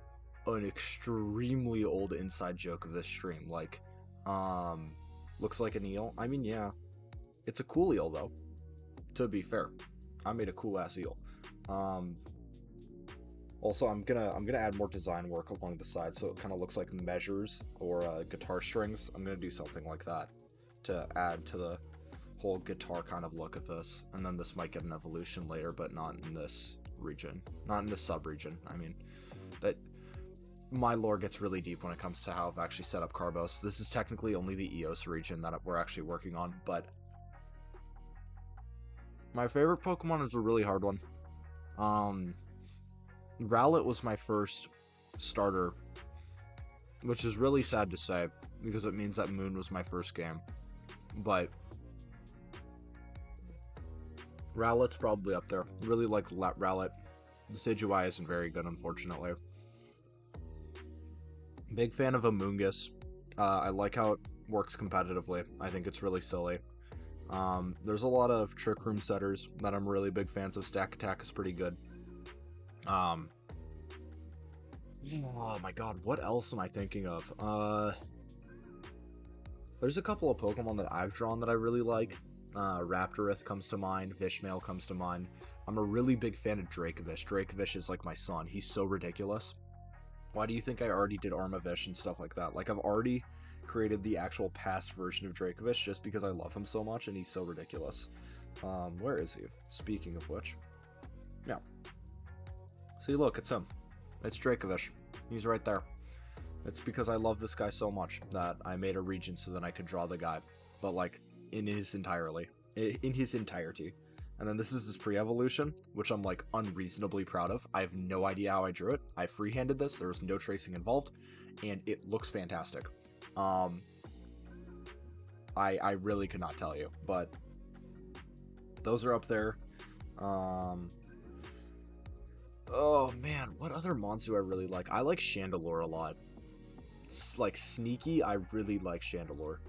an extremely old inside joke of this stream. Like, Um, looks like an eel. I mean, yeah, it's a cool eel though. To be fair, I made a cool ass eel. Um, Also, I'm gonna add more design work along the side, so it kind of looks like measures or guitar strings. I'm gonna do something like that to add to the whole guitar kind of look of this, and then this might get an evolution later, but not in this region, not in this sub-region. I mean, that my lore gets really deep when it comes to how I've actually set up Carbos. This is technically only the Eos region that we're actually working on, but my favorite Pokemon is a really hard one. Um, Rowlet was my first starter, which is really sad to say because it means that Moon was my first game. But Rowlet's probably up there. Really like Rowlet. Decidueye isn't very good, unfortunately. Big fan of Amoonguss. I like how it works competitively. I think it's really silly. There's a lot of Trick Room setters that I'm really big fans of. Stack Attack is pretty good. Um, oh my god, what else am I thinking of? There's a couple of Pokemon that I've drawn that I really like. Raptorith comes to mind, Vishmail comes to mind. I'm a really big fan of Dracovish. Dracovish is like my son. He's so ridiculous. Why do you think I already did Armavish and stuff like that? Like, I've already created the actual past version of Dracovish just because I love him so much and he's so ridiculous. Where is he? Speaking of which. Yeah. See, look, it's him. It's Dracovish. He's right there. It's because I love this guy so much that I made a region so that I could draw the guy. But, like, in his entirety. And then this is his pre-evolution, which I'm, like, unreasonably proud of. I have no idea how I drew it. I freehanded this. There was no tracing involved. And it looks fantastic. I really could not tell you. But those are up there. Oh, man. What other mons do I really like? I like Chandelure a lot. It's like, sneaky, I really like Chandelure.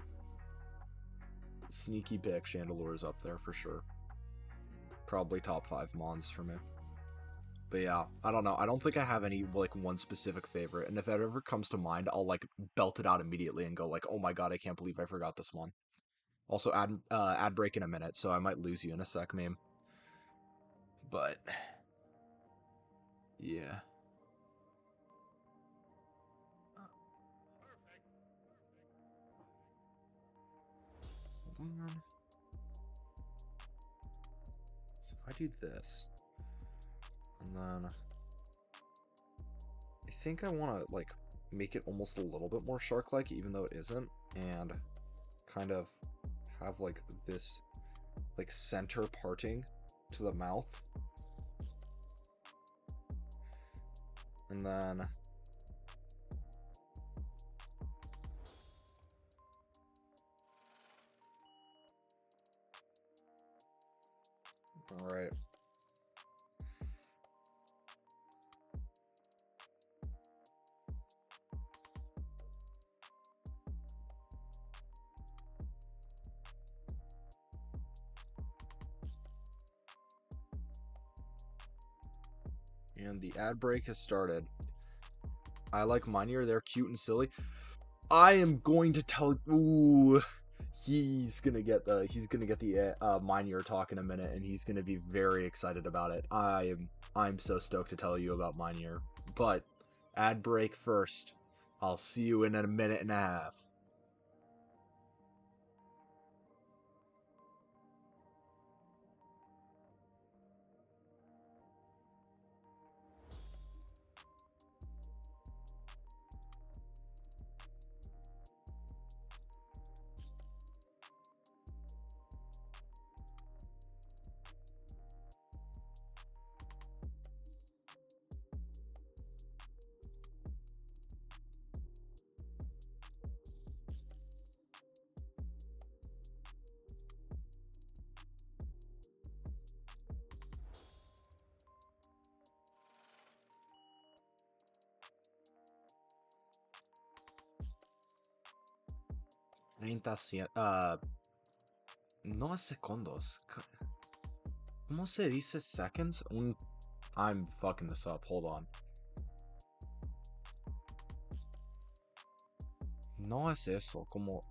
Sneaky pick, Chandelure is up there for sure. Probably top 5 mons for me. But yeah, I don't know. I don't think I have any, like, one specific favorite. And if it ever comes to mind, I'll, like, belt it out immediately and go, like, oh my god, I can't believe I forgot this one. Also, ad break in a minute, so I might lose you in a sec, meme. But, yeah. Hold on. So if I do this, and then I think I want to, like, make it almost a little bit more shark-like, even though it isn't, and kind of have, like, this, like, center parting to the mouth. And then alright. And the ad break has started. I like Minior, they're cute and silly. I am going to tell. Ooh, he's gonna get the Minior talk in a minute, and he's gonna be very excited about it. I'm so stoked to tell you about Minior. But ad break first. I'll see you in a minute and a half. No segundos. ¿Cómo se dice seconds? I'm fucking this up. Hold on. No es eso, como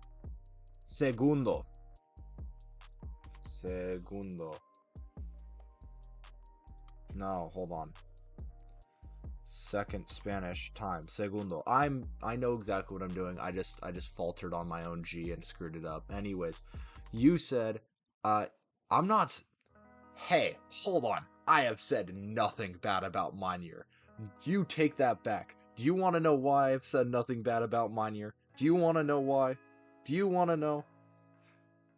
segundo. Segundo. No, hold on. Second Spanish time. Segundo. I know exactly what I'm doing. I just faltered on my own G and screwed it up. Anyways, you said I'm not. Hey, hold on. I have said nothing bad about Minier. You take that back. Do you want to know why I've said nothing bad about Minier? Do you want to know why? Do you want to know?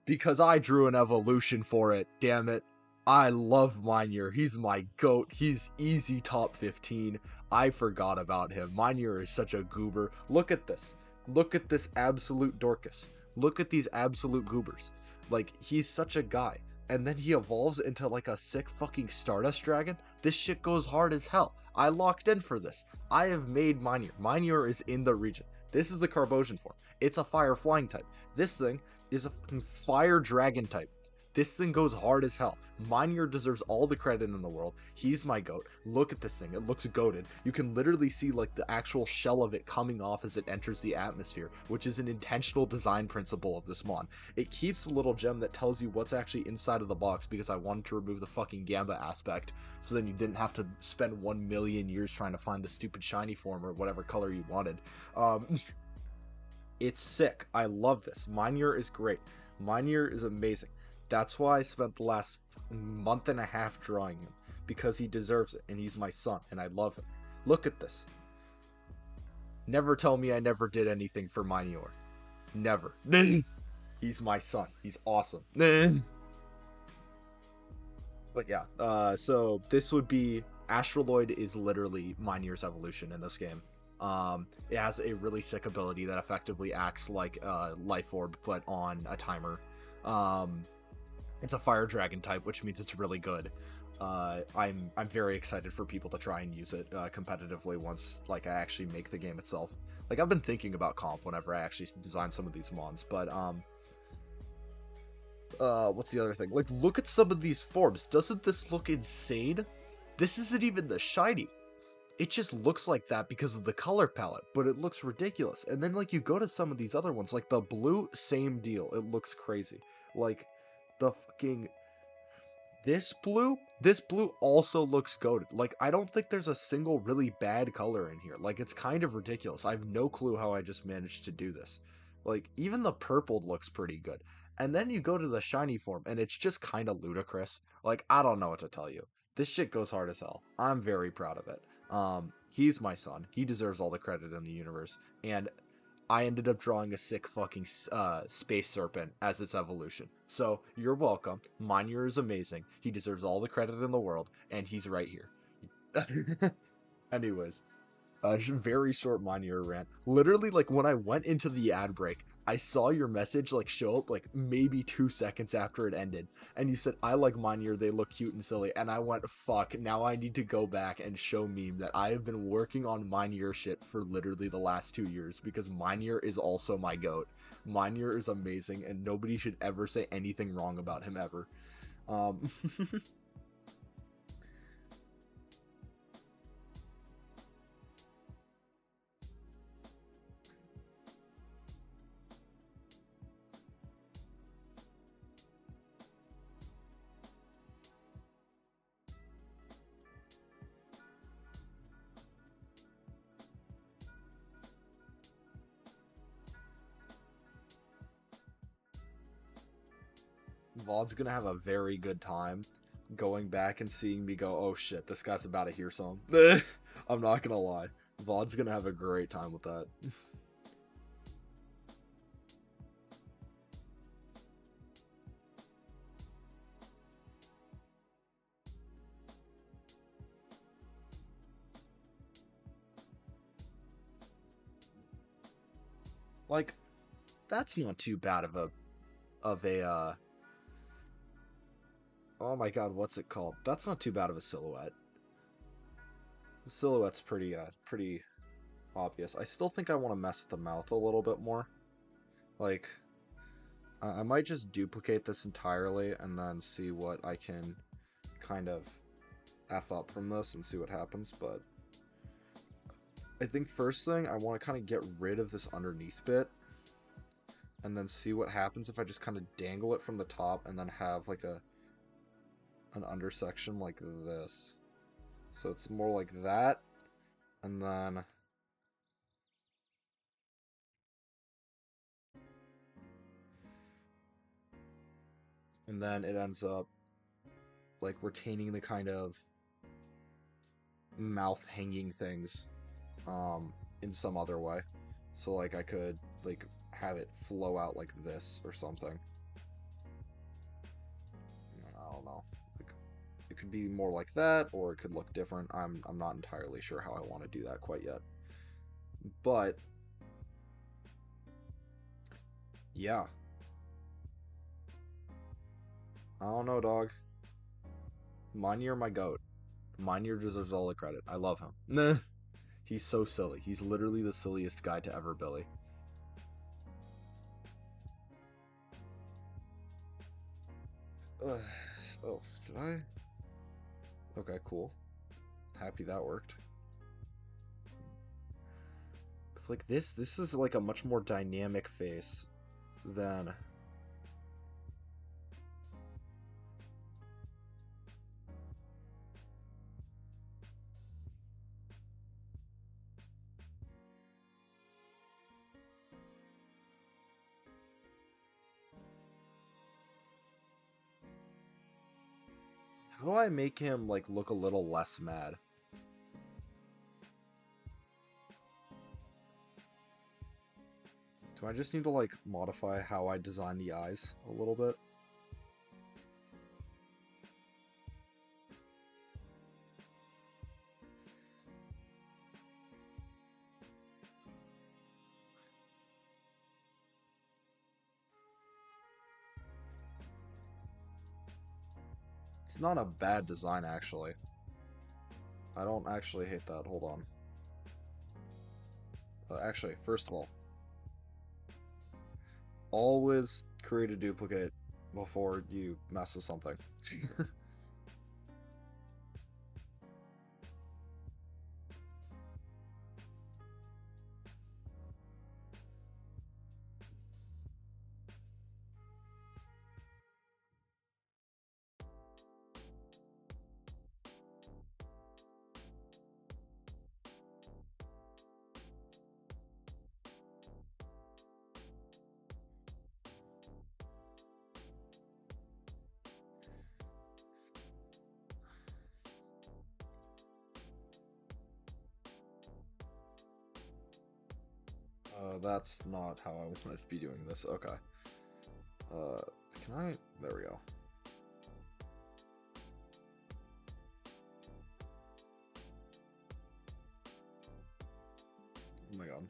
Because I drew an evolution for it, damn it. I love Minier. He's my goat. He's easy top 15. I forgot about him. Minier is such a goober. Look at this. Look at this absolute Dorcas. Look at these absolute goobers. Like, he's such a guy. And then he evolves into like a sick fucking Stardust Dragon. This shit goes hard as hell. I locked in for this. I have made Minier. Minier is in the region. This is the Carbosian form. It's a fire flying type. This thing is a fucking fire dragon type. This thing goes hard as hell. Minier deserves all the credit in the world. He's my goat. Look at this thing. It looks goated. You can literally see like the actual shell of it coming off as it enters the atmosphere, which is an intentional design principle of this mon. It keeps a little gem that tells you what's actually inside of the box because I wanted to remove the fucking Gamba aspect, so then you didn't have to spend 1,000,000 years trying to find the stupid shiny form or whatever color you wanted. It's sick. I love this. Minier is great. Minier is amazing. That's why I spent the last month and a half drawing him, because he deserves it, and he's my son, and I love him. Look at this. Never tell me I never did anything for Minior. Never. He's my son. He's awesome. But yeah, so this would be... Astraloid is literally Minier's evolution in this game. It has a really sick ability that effectively acts like a life orb, but on a timer. It's a fire dragon type, which means it's really good. I'm very excited for people to try and use it competitively once like I actually make the game itself. Like, I've been thinking about comp whenever I actually design some of these mons, but what's the other thing? Like, look at some of these forms. Doesn't this look insane? This isn't even the shiny. It just looks like that because of the color palette, but it looks ridiculous. And then, like, you go to some of these other ones, like the blue, same deal. It looks crazy. Like, the fucking... This blue also looks goated. Like, I don't think there's a single really bad color in here. Like, it's kind of ridiculous. I have no clue how I just managed to do this. Like, even the purple looks pretty good. And then you go to the shiny form, and it's just kind of ludicrous. Like, I don't know what to tell you. This shit goes hard as hell. I'm very proud of it. He's my son. He deserves all the credit in the universe. And I ended up drawing a sick fucking space serpent as its evolution. So, you're welcome. Minier is amazing. He deserves all the credit in the world, and he's right here. Anyways, very short Minier rant. Literally, like, when I went into the ad break, I saw your message, like, show up, like, maybe 2 seconds after it ended. And you said, I like Minier, they look cute and silly. And I went, fuck, now I need to go back and show Meme that I have been working on Minier shit for literally the last 2 years. Because Minier is also my goat. Minier is amazing, and nobody should ever say anything wrong about him ever. Vaud's gonna have a very good time going back and seeing me go, oh shit, this guy's about to hear some. I'm not gonna lie. Vaud's gonna have a great time with that. Like, that's not too bad of a oh my god, what's it called? That's not too bad of a silhouette. The silhouette's pretty obvious. I still think I want to mess with the mouth a little bit more. Like, I might just duplicate this entirely and then see what I can kind of F up from this and see what happens, but I think first thing, I want to kind of get rid of this underneath bit, and then see what happens if I just kind of dangle it from the top and then have like an undersection like this. So it's more like that, and then it ends up like retaining the kind of mouth hanging things in some other way. So like I could like have it flow out like this or something. I don't know. Like, it could be more like that, or it could look different. I'm not entirely sure how I want to do that quite yet. But yeah. I don't know, dog. Minier my goat. Minier deserves all the credit. I love him. Nah. He's so silly. He's literally the silliest guy to ever Billy. Oh, did I? Okay, cool. Happy that worked. It's like this is like a much more dynamic face than... How do I make him like look a little less mad? Do I just need to like modify how I design the eyes a little bit? It's not a bad design, actually. I don't actually hate that. Hold on. Actually, first of all, always create a duplicate before you mess with something. That's not how I wanted to be doing this. Okay. Can I? There we go. Oh my god.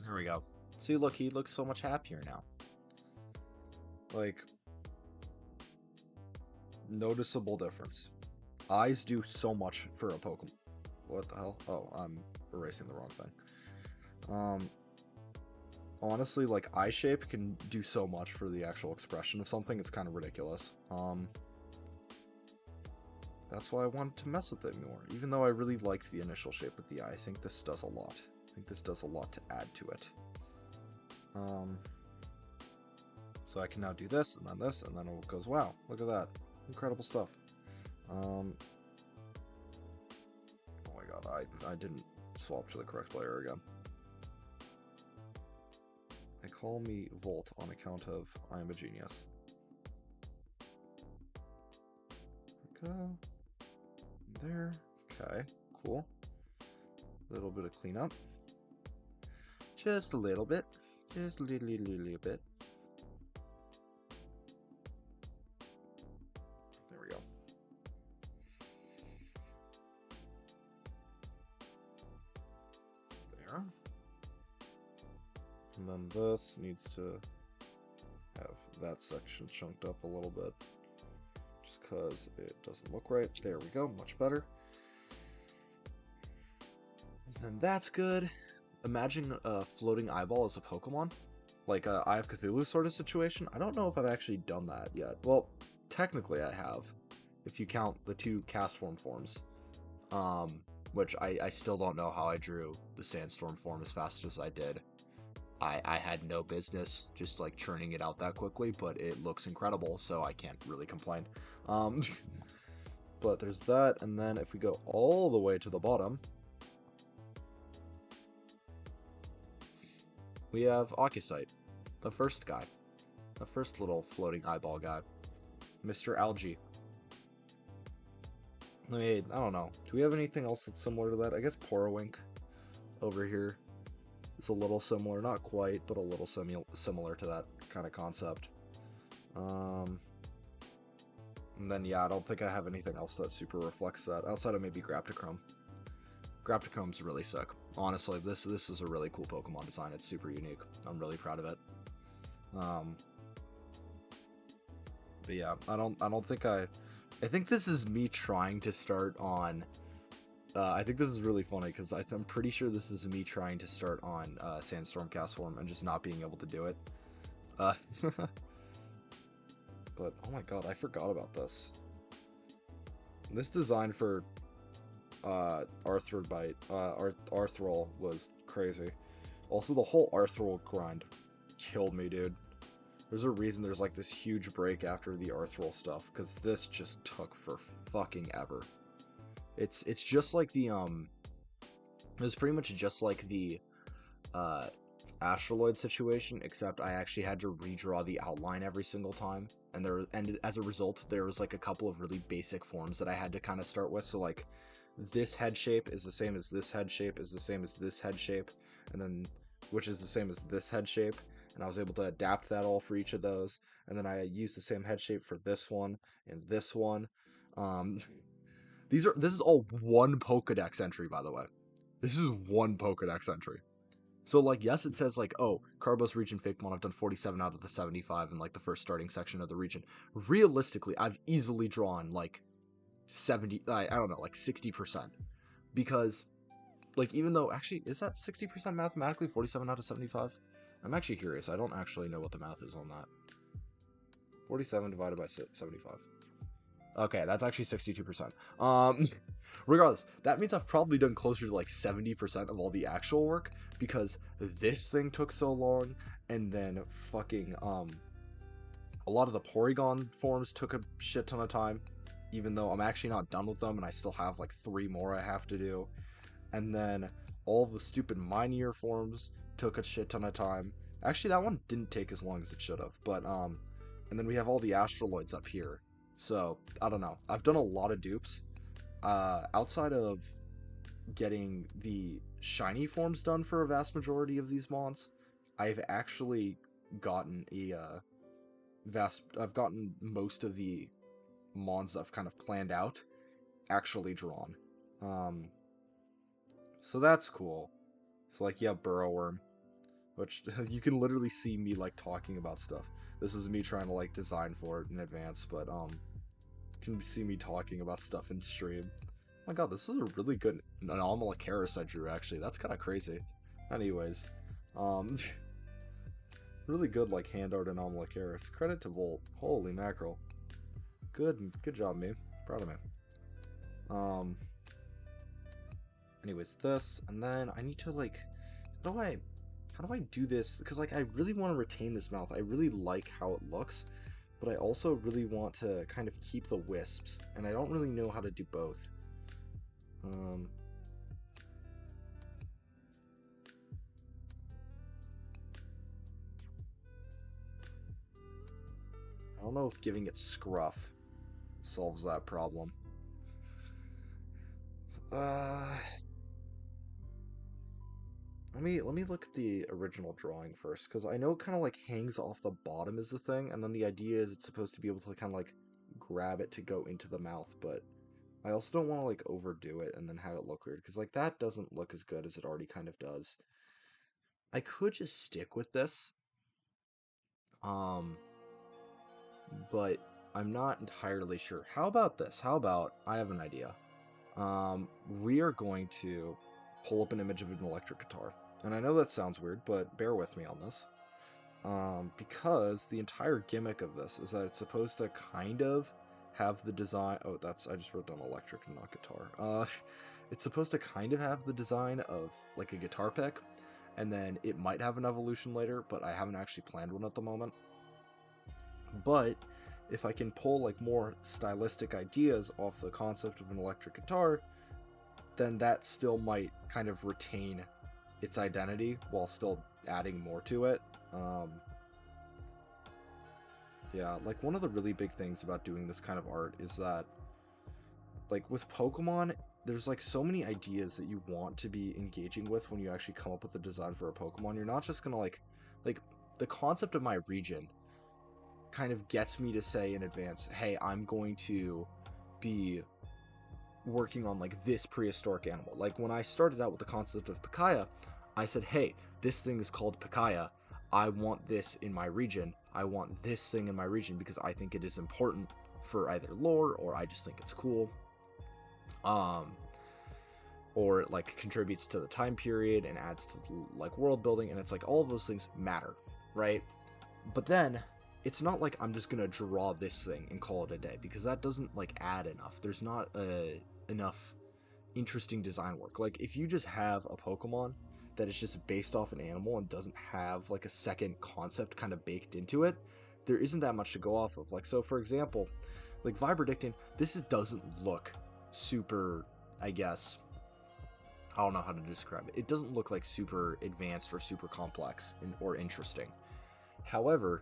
There we go. See, look, he looks so much happier now. Like, noticeable difference. Eyes do so much for a Pokemon. What the hell? Oh, I'm erasing the wrong thing. Honestly, like, eye shape can do so much for the actual expression of something. It's kind of ridiculous. That's why I wanted to mess with it more. Even though I really liked the initial shape of the eye, I think this does a lot. I think this does a lot to add to it. So I can now do this, and then it goes, wow, look at that. Incredible stuff. Oh my god, I didn't swap to the correct player again. They call me Volt on account of I am a genius. There. Okay, cool. A little bit of cleanup. Just a little bit. Just a little bit. there. And then this needs to have that section chunked up a little bit. Just because it doesn't look right. There we go, much better. And that's good. Imagine a floating eyeball as a Pokemon. Like a Eye of Cthulhu sort of situation. I don't know if I've actually done that yet. Well, technically I have, if you count the 2 cast forms. Which I still don't know how I drew the Sandstorm form as fast as I did. I had no business just like churning it out that quickly, but it looks incredible, so I can't really complain. But there's that, and then if we go all the way to the bottom, we have Occusite, the first guy. The first little floating eyeball guy. Mr. Algae. I don't know. Do we have anything else that's similar to that? I guess Porowink over here. It's a little similar, not quite, but a little similar to that kind of concept. And then, yeah, I don't think I have anything else that super reflects that, outside of maybe Graptichrome. Graptichrome's really sick. Honestly, this is a really cool Pokemon design. It's super unique. I'm really proud of it. But yeah, I don't think I think this is me trying to start on. I think this is really funny because I'm pretty sure this is me trying to start on Sandstorm Cast Form and just not being able to do it. But oh my god, I forgot about this. This design for Arthrol was crazy. Also, the whole Arthrol grind killed me, dude. There's a reason there's like this huge break after the Arthrol stuff, because this just took for fucking ever. It's just like the it was pretty much just like the Astroloid situation, except I actually had to redraw the outline every single time, and as a result there was like a couple of really basic forms that I had to kind of start with. So like this head shape is the same as this head shape is the same as this head shape, and then which is the same as this head shape, and I was able to adapt that all for each of those, and then I used the same head shape for this one and this one. This is all one Pokedex entry, by the way. This is one Pokedex entry. So, like, yes, it says, like, oh, Carbos region Fakemon, I've done 47 out of the 75 in, like, the first starting section of the region. Realistically, I've easily drawn, like, 70, I don't know, like, 60%. Because, like, even though, actually, is that 60% mathematically, 47 out of 75? I'm actually curious. I don't actually know what the math is on that. 47 divided by 75. Okay, that's actually 62%. Regardless, that means I've probably done closer to like 70% of all the actual work, because this thing took so long, and then fucking, a lot of the Porygon forms took a shit ton of time, even though I'm actually not done with them, and I still have like 3 more I have to do. And then all the stupid Minior forms took a shit ton of time. Actually, that one didn't take as long as it should have, but, and then we have all the Astroloids up here. So, I don't know. I've done a lot of dupes. Outside of getting the shiny forms done for a vast majority of these mons, I've actually gotten I've gotten most of the mons I've kind of planned out actually drawn. So that's cool. So, like, yeah, Burrowworm, which you can literally see me, like, talking about stuff. This is me trying to, like, design for it in advance, but, you can see me talking about stuff in stream. Oh my god, this is a really good Anomalocaris I drew, actually. That's kind of crazy. Anyways, really good, like, hand art Anomalocaris. Credit to Volt. Holy mackerel. Good job, me. Proud of me. Anyways, this, and then I need to, like, how do I do this? Because, like, I really want to retain this mouth. I really like how it looks, but I also really want to kind of keep the wisps, and I don't really know how to do both. I don't know if giving it scruff solves that problem. Let me look at the original drawing first, because I know it kind of like hangs off the bottom is the thing, and then the idea is it's supposed to be able to kind of like grab it to go into the mouth, but I also don't want to like overdo it and then have it look weird, because like that doesn't look as good as it already kind of does. I could just stick with this, um, but I'm not entirely sure. How about this? How about I have an idea. We are going to pull up an image of an electric guitar, and I know that sounds weird, but bear with me on this. Because the entire gimmick of this is that it's supposed to kind of have the design. Oh, I just wrote down electric and not guitar. It's supposed to kind of have the design of like a guitar pick, and then it might have an evolution later, but I haven't actually planned one at the moment. But if I can pull like more stylistic ideas off the concept of an electric guitar, then that still might kind of retain its identity while still adding more to it. Yeah, like one of the really big things about doing this kind of art is that, like with Pokemon, there's like so many ideas that you want to be engaging with when you actually come up with a design for a Pokemon. You're not just gonna like the concept of my region kind of gets me to say in advance, hey, I'm going to be working on like this prehistoric animal. Like when I started out with the concept of Pickaia, I said, hey, this thing is called Pickaia. I want this in my region. I want this thing in my region because I think it is important for either lore or I just think it's cool. Or it like contributes to the time period and adds to like world building, and it's like all of those things matter, right? But then it's not like I'm just gonna draw this thing and call it a day, because that doesn't like add enough. There's not enough interesting design work. Like if you just have a Pokemon that is just based off an animal and doesn't have like a second concept kind of baked into it, there isn't that much to go off of. Like, so for example, like Vibradictin, doesn't look super, I guess, I don't know how to describe it. It doesn't look like super advanced or super complex or interesting. However,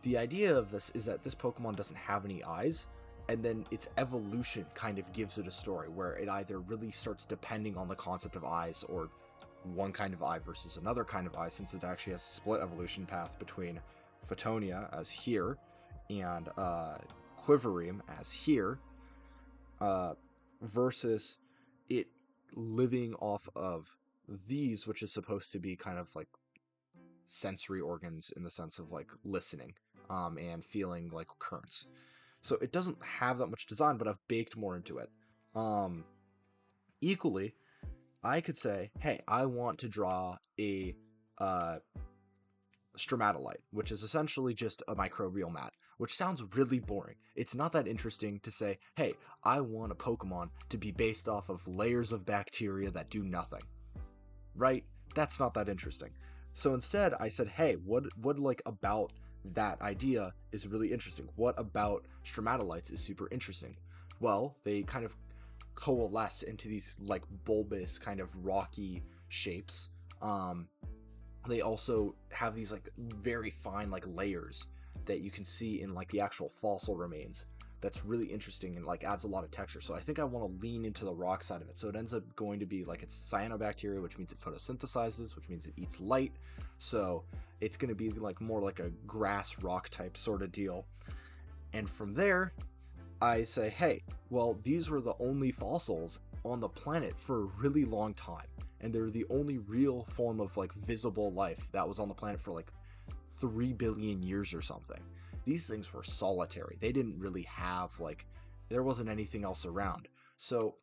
the idea of this is that this Pokemon doesn't have any eyes, and then its evolution kind of gives it a story where it either really starts depending on the concept of eyes, or one kind of eye versus another kind of eye, since it actually has a split evolution path between Photonia as here and Quivereem as here, versus it living off of these, which is supposed to be kind of like sensory organs in the sense of like listening and feeling like currents. So it doesn't have that much design, but I've baked more into it. Equally, I could say, hey, I want to draw a stromatolite, which is essentially just a microbial mat, which sounds really boring. It's not that interesting to say, hey, I want a Pokemon to be based off of layers of bacteria that do nothing. Right? That's not that interesting. So instead, I said, hey, what like about that idea is really interesting? What about stromatolites is super interesting? Well, they kind of coalesce into these like bulbous kind of rocky shapes. They also have these like very fine like layers that you can see in like the actual fossil remains. That's really interesting and like adds a lot of texture. So I think I want to lean into the rock side of it. So it ends up going to be like it's cyanobacteria, which means it photosynthesizes, which means it eats light. So it's going to be like more like a grass rock type sort of deal. And from there, I say, hey, well, these were the only fossils on the planet for a really long time. And they're the only real form of like visible life that was on the planet for like 3 billion years or something. These things were solitary. They didn't really have like, there wasn't anything else around. So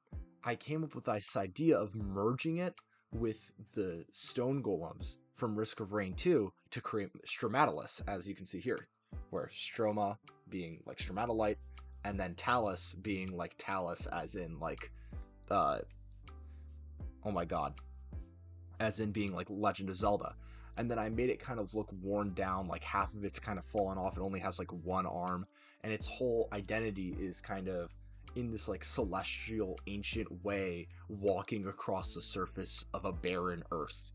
I came up with this idea of merging it with the stone golems from Risk of Rain 2 to create Stromatolus, as you can see here, where Stroma being like stromatolite, and then Talus being like Talus, as in like, oh my god, as in being like Legend of Zelda. And then I made it kind of look worn down, like half of it's kind of fallen off. It only has like one arm, and its whole identity is kind of in this like celestial ancient way, walking across the surface of a barren earth.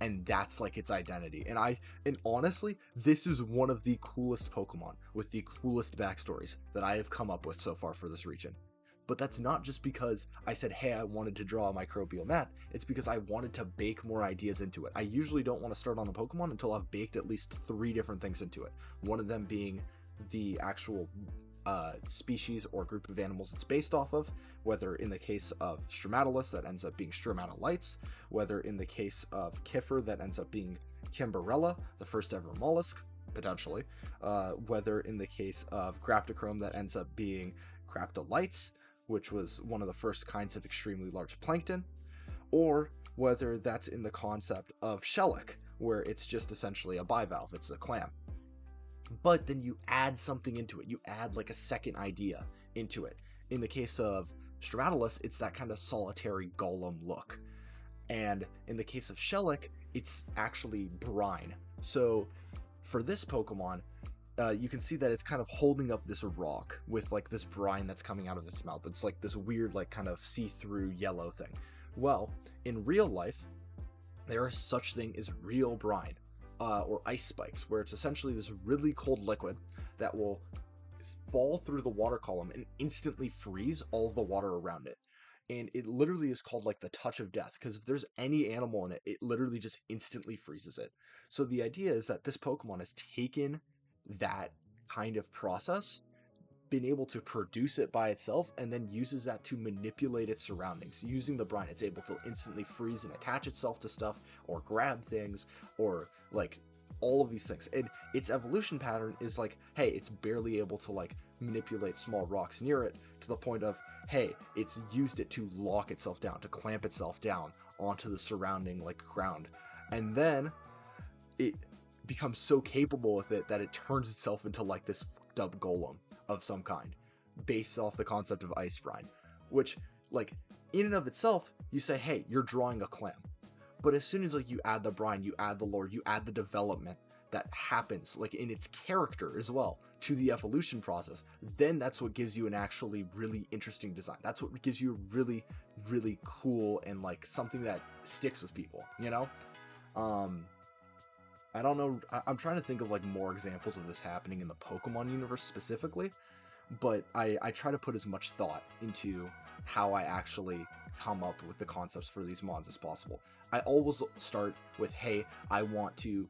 And that's like its identity. And honestly, this is one of the coolest Pokemon with the coolest backstories that I have come up with so far for this region. But that's not just because I said, hey, I wanted to draw a microbial mat. It's because I wanted to bake more ideas into it. I usually don't want to start on a Pokemon until I've baked at least 3 different things into it. One of them being the actual species or group of animals it's based off of, whether in the case of Stromatolus that ends up being Stromatolites, whether in the case of Kiffer that ends up being Kimberella, the first ever mollusk, potentially, whether in the case of Graptochrome that ends up being Graptolites, which was one of the first kinds of extremely large plankton, or whether that's in the concept of Shellic, where it's just essentially a bivalve, it's a clam. But then you add something into it, you add like a second idea into it. In the case of Stromatolus, it's that kind of solitary golem look. And in the case of Shellic, it's actually brine. So for this Pokemon, you can see that it's kind of holding up this rock with like this brine that's coming out of its mouth. It's like this weird, like kind of see-through yellow thing. Well, in real life, there is such thing as real brine, or ice spikes, where it's essentially this really cold liquid that will fall through the water column and instantly freeze all of the water around it. And it literally is called like the touch of death, because if there's any animal in it, it literally just instantly freezes it. So the idea is that this Pokemon has taken that kind of process, been able to produce it by itself, and then uses that to manipulate its surroundings. Using the brine, it's able to instantly freeze and attach itself to stuff, or grab things, or like all of these things. And its evolution pattern is like, hey, it's barely able to like manipulate small rocks near it, to the point of, hey, it's used it to lock itself down, to clamp itself down onto the surrounding like ground. And then it becomes so capable with it that it turns itself into like this fucked up golem of some kind, based off the concept of ice brine, which like in and of itself, you say, hey, you're drawing a clam. But as soon as like you add the brine, you add the lore, you add the development that happens like in its character as well to the evolution process, then that's what gives you an actually really interesting design. That's what gives you a really, really cool and like something that sticks with people, you know? I don't know. I'm trying to think of like more examples of this happening in the Pokemon universe specifically, but I try to put as much thought into how I actually come up with the concepts for these mons as possible. I always start with, hey, I want to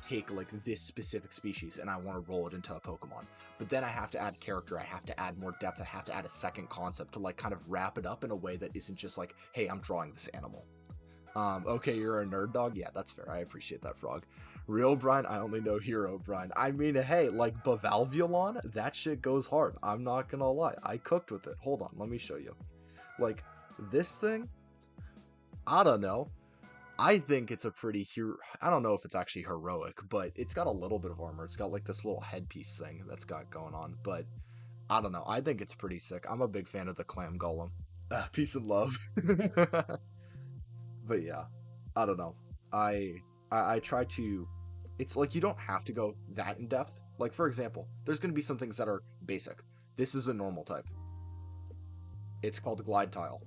take like this specific species and I want to roll it into a Pokemon. But then I have to add character, I have to add more depth, I have to add a second concept to like kind of wrap it up in a way that isn't just like, hey, I'm drawing this animal. Okay, you're a nerd dog? Yeah, that's fair. I appreciate that, Frog. Real brine, I only know hero brine. I mean, hey, like Bavalvulon, that shit goes hard. I'm not gonna lie. I cooked with it. Hold on, let me show you. Like, this thing, I don't know. I think it's a pretty I don't know if it's actually heroic, but it's got a little bit of armor. It's got like this little headpiece thing that's got going on, but I don't know. I think it's pretty sick. I'm a big fan of the clam golem. Peace and love. But yeah, I don't know. I try to. It's like you don't have to go that in depth. Like for example, there's going to be some things that are basic. This is a normal type. It's called Glide Tile.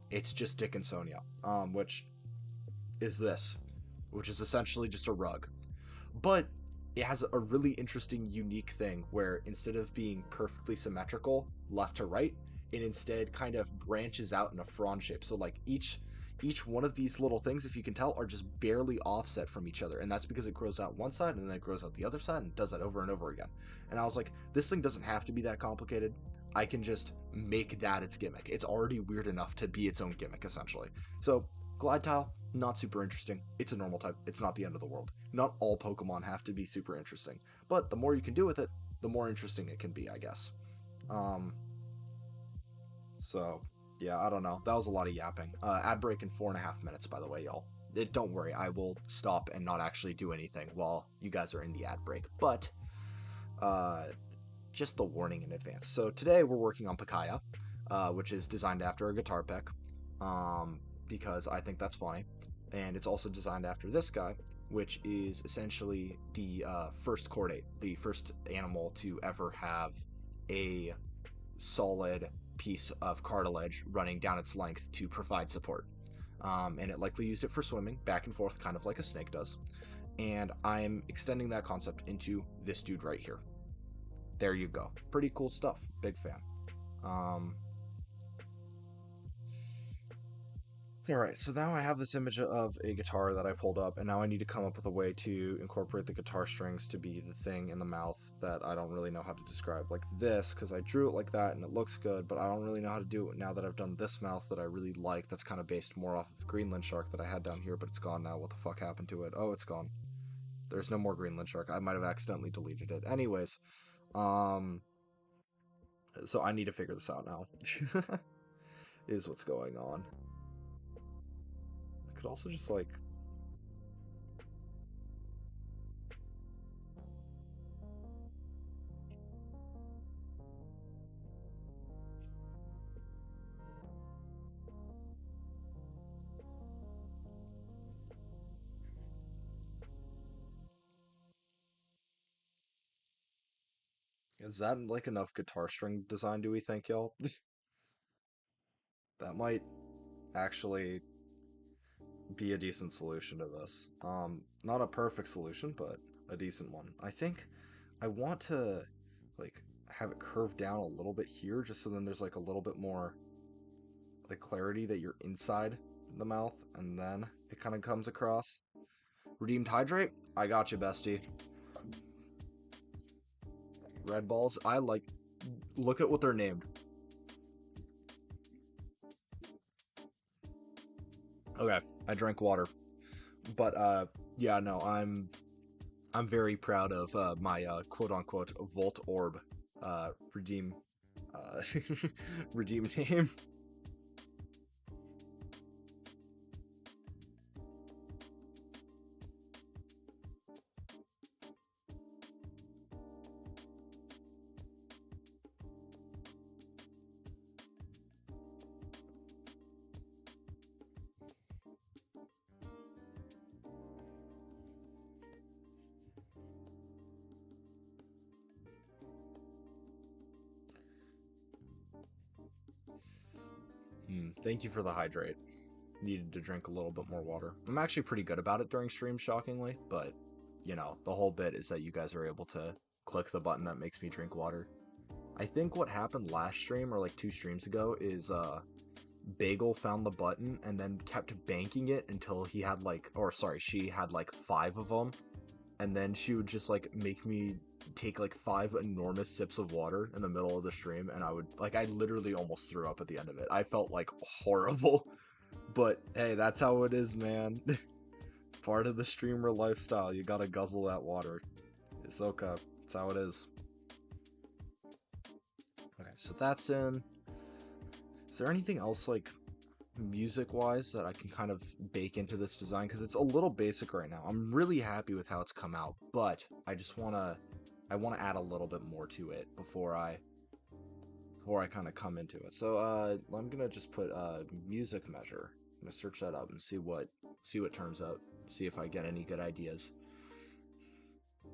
It's just Dickinsonia, which is this, which is essentially just a rug. But it has a really interesting, unique thing where instead of being perfectly symmetrical left to right, it instead kind of branches out in a frond shape. So like each one of these little things, if you can tell, are just barely offset from each other, and that's because it grows out one side and then it grows out the other side and does that over and over again. And I was like, this thing doesn't have to be that complicated. I can just make that its gimmick. It's already weird enough to be its own gimmick, essentially. So Glide Tile, not super interesting. It's a normal type. It's not the end of the world. Not all Pokemon have to be super interesting, but the more you can do with it, the more interesting it can be, I guess. So yeah, I don't know. That was a lot of yapping. Ad break in 4.5 minutes, by the way, y'all. Don't worry, I will stop and not actually do anything while you guys are in the ad break. But just the warning in advance. So today we're working on Pickaia, which is designed after a guitar pick, because I think that's funny. And it's also designed after this guy, which is essentially the first chordate, the first animal to ever have a solid piece of cartilage running down its length to provide support. And it likely used it for swimming back and forth, kind of like a snake does. And I'm extending that concept into this dude right here. There you go. Pretty cool stuff. Big fan. Alright, so now I have this image of a guitar that I pulled up, and now I need to come up with a way to incorporate the guitar strings to be the thing in the mouth that I don't really know how to describe. Like this, because I drew it like that and it looks good, but I don't really know how to do it now that I've done this mouth that I really like, that's kind of based more off of Greenland Shark that I had down here, but it's gone now. What the fuck happened to it? Oh, it's gone. There's no more Greenland Shark. I might have accidentally deleted it. Anyways, um, so I need to figure this out now. Is what's going on. I could also just like... Is that like enough guitar string design, do we think, y'all? That might actually be a decent solution to this. Not a perfect solution, but a decent one. I think I want to like have it curve down a little bit here, just so then there's like a little bit more like clarity that you're inside the mouth, and then it kind of comes across. Redeemed Hydrate? I got you, bestie. Red balls? I like... Look at what they're named. Okay, I drank water. But, yeah, no, I'm very proud of my quote-unquote Volt Orb redeem redeem name. Thank you for the hydrate. Needed to drink a little bit more water. I'm actually pretty good about it during streams, shockingly, but, you know, the whole bit is that you guys are able to click the button that makes me drink water. I think what happened last stream, or like 2 streams ago, is Bagel found the button and then kept banking it until he had like, or sorry, she had like 5 of them, and then she would just like make me take like 5 enormous sips of water in the middle of the stream, and I would like, I literally almost threw up at the end of it. I felt like horrible, but hey, that's how it is, man. Part of the streamer lifestyle, you gotta guzzle that water. It's okay, it's how it is. Okay, so that's in. Is there anything else like music-wise that I can kind of bake into this design? Because it's a little basic right now. I'm really happy with how it's come out, but I just wanna add a little bit more to it before I kind of come into it. So I'm gonna just put music measure. I'm gonna search that up and see what turns up. See if I get any good ideas.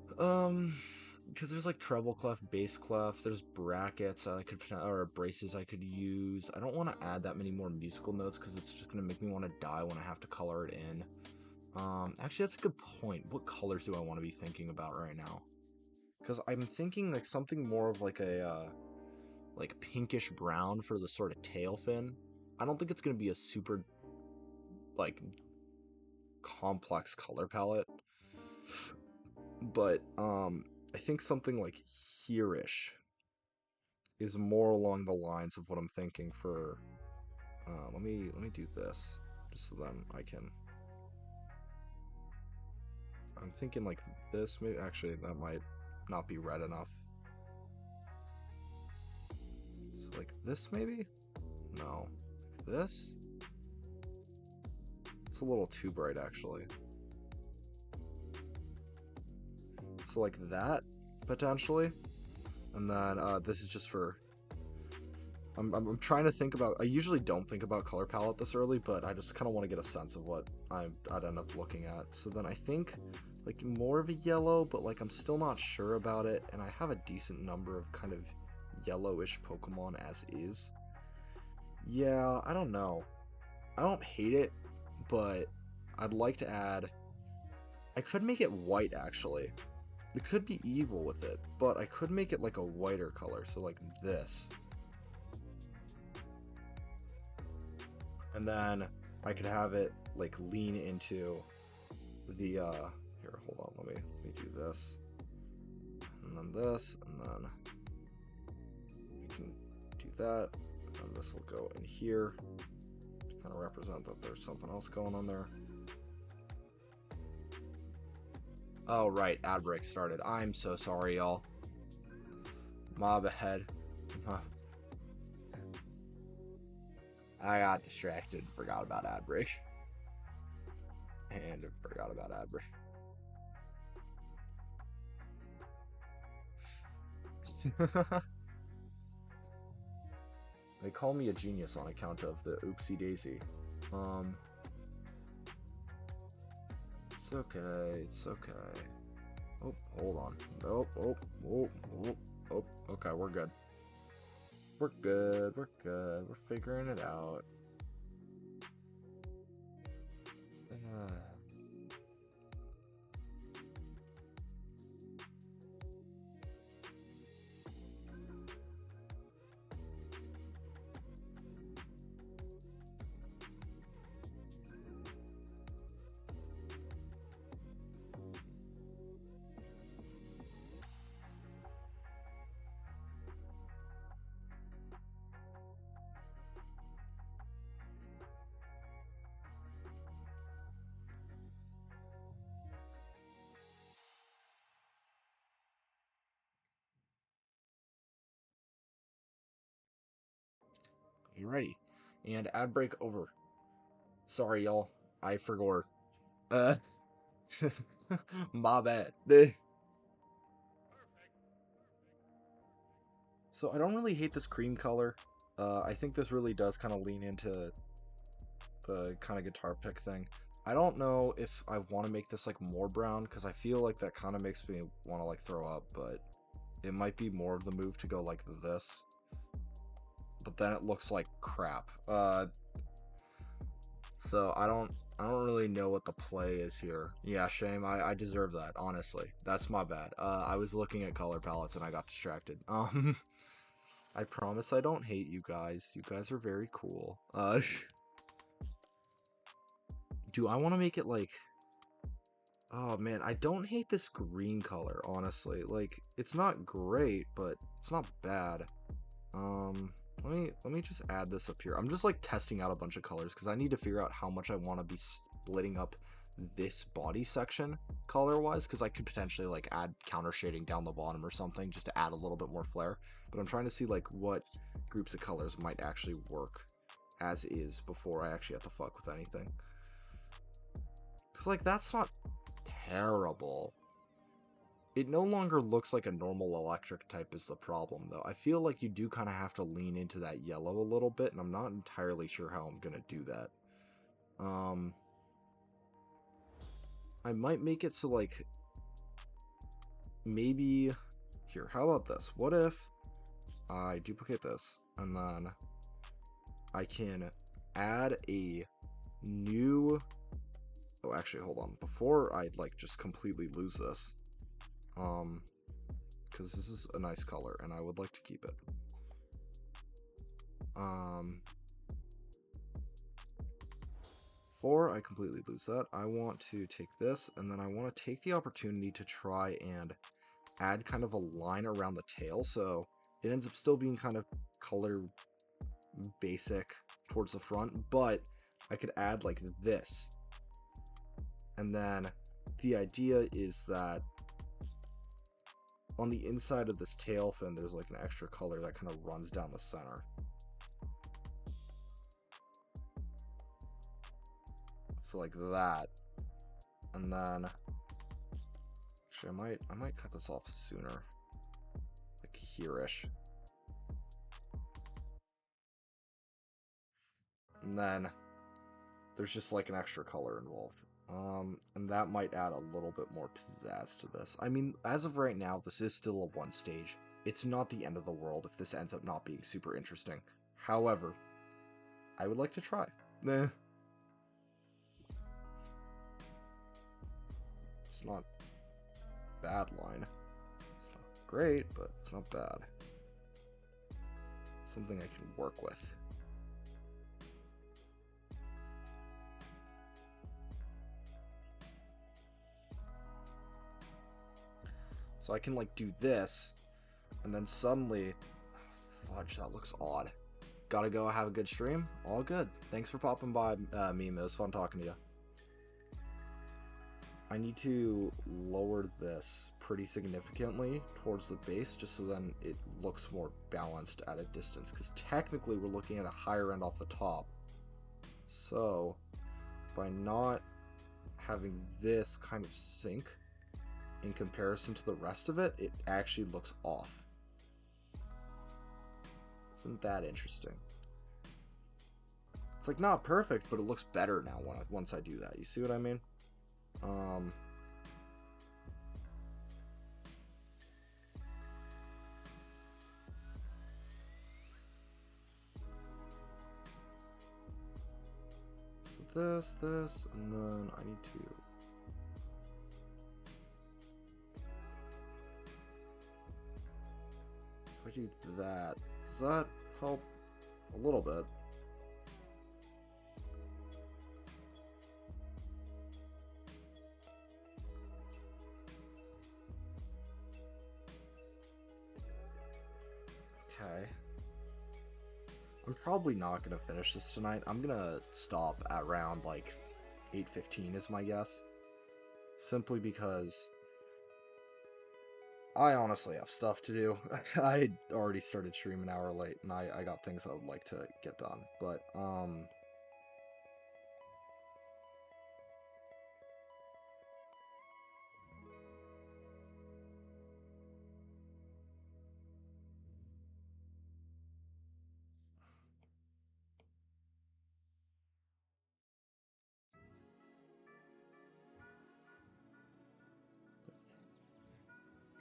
Because there's like treble clef, bass clef, there's brackets I could, or braces I could use. I don't want to add that many more musical notes because it's just gonna make me want to die when I have to color it in. Actually, that's a good point. What colors do I want to be thinking about right now? Because I'm thinking like something more of like a like pinkish brown for the sort of tail fin. I don't think it's gonna be a super like complex color palette, but I think something like here-ish is more along the lines of what I'm thinking for. Let me do this just so then I can. I'm thinking like this. Maybe actually that might not be red enough. So like this maybe? No, like this. It's a little too bright actually. So like that, potentially. And then this is just for... I'm trying to think about... I usually don't think about color palette this early, but I just kind of want to get a sense of what I'd end up looking at. So then I think like more of a yellow, but like I'm still not sure about it. And I have a decent number of kind of yellowish Pokemon as is. Yeah, I don't know. I don't hate it, but I'd like to add... I could make it white, actually. It could be evil with it, but I could make it like a whiter color, so like this. And then I could have it like lean into the here, hold on, let me do this. And then this, and then we can do that. And this will go in here to kind of represent that there's something else going on there. Oh, right, ad break started. I'm so sorry, y'all. Mob ahead. I got distracted and forgot about ad break. And forgot about ad break. They call me a genius on account of the oopsie daisy. It's okay, it's okay. Oh, hold on. Nope, oh, okay, we're good. We're good, we're figuring it out. You ready? And ad break over. Sorry, y'all. I forgot. Uh, my bad. So I don't really hate this cream color. I think this really does kind of lean into the kind of guitar pick thing. I don't know if I want to make this like more brown because I feel like that kind of makes me want to like throw up, but it might be more of the move to go like this. But then it looks like crap. So I don't really know what the play is here. Yeah, shame. I deserve that, honestly. That's my bad. I was looking at color palettes and I got distracted. I promise I don't hate you guys. You guys are very cool. Do I want to make it like... Oh man, I don't hate this green color, honestly. Like, it's not great, but it's not bad. Let me just add this up here. I'm just like testing out a bunch of colors because I need to figure out how much I want to be splitting up this body section color wise, because I could potentially like add counter shading down the bottom or something just to add a little bit more flair. But I'm trying to see like what groups of colors might actually work as is before I actually have to fuck with anything. Because like that's not terrible. It no longer looks like a normal electric type is the problem, though. I feel like you do kind of have to lean into that yellow a little bit, and I'm not entirely sure how I'm going to do that. I might make it so, like, maybe... Here, how about this? What if I duplicate this, and then I can add a new... Oh, actually, hold on. Before I, like, just completely lose this, because this is a nice color and I would like to keep it. Before I completely lose that, I want to take this and then I want to take the opportunity to try and add kind of a line around the tail so it ends up still being kind of color basic towards the front, but I could add like this. And then the idea is that on the inside of this tail fin, there's like an extra color that kind of runs down the center. So like that. And then actually I might cut this off sooner. Like here-ish. And then there's just like an extra color involved. And that might add a little bit more pizzazz to this. I mean, as of right now, this is still a one stage. It's not the end of the world if this ends up not being super interesting. However, I would like to try. It's not a bad line. It's not great, but it's not bad. Something I can work with. So I can like do this, and then suddenly, fudge, that looks odd. Gotta go have a good stream. All good. Thanks for popping by, Meme. It was fun talking to you. I need to lower this pretty significantly towards the base just so then it looks more balanced at a distance, because technically we're looking at a higher end off the top. So by not having this kind of sync in comparison to the rest of it, it actually looks off. Isn't that interesting? It's like not perfect, but it looks better now once I do that. You see what I mean? So this, and then I need to... If I do that, does that help a little bit? Okay. I'm probably not going to finish this tonight. I'm going to stop at around like 8:15 is my guess. Simply because I honestly have stuff to do. I already started streaming an hour late, and I got things I would like to get done. But,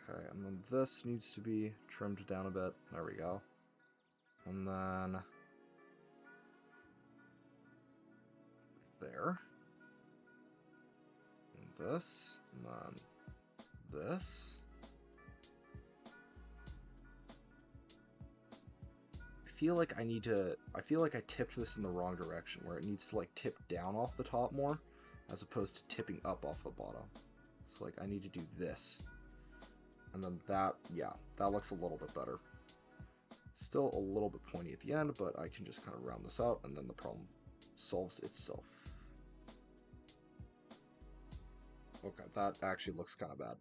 okay, and then this needs to be trimmed down a bit. There we go. And then there. And this. And then this. I feel like I tipped this in the wrong direction, where it needs to like tip down off the top more, as opposed to tipping up off the bottom. So like I need to do this. And then that, yeah, that looks a little bit better. Still a little bit pointy at the end, but I can just kind of round this out, and then the problem solves itself. Okay, that actually looks kind of bad.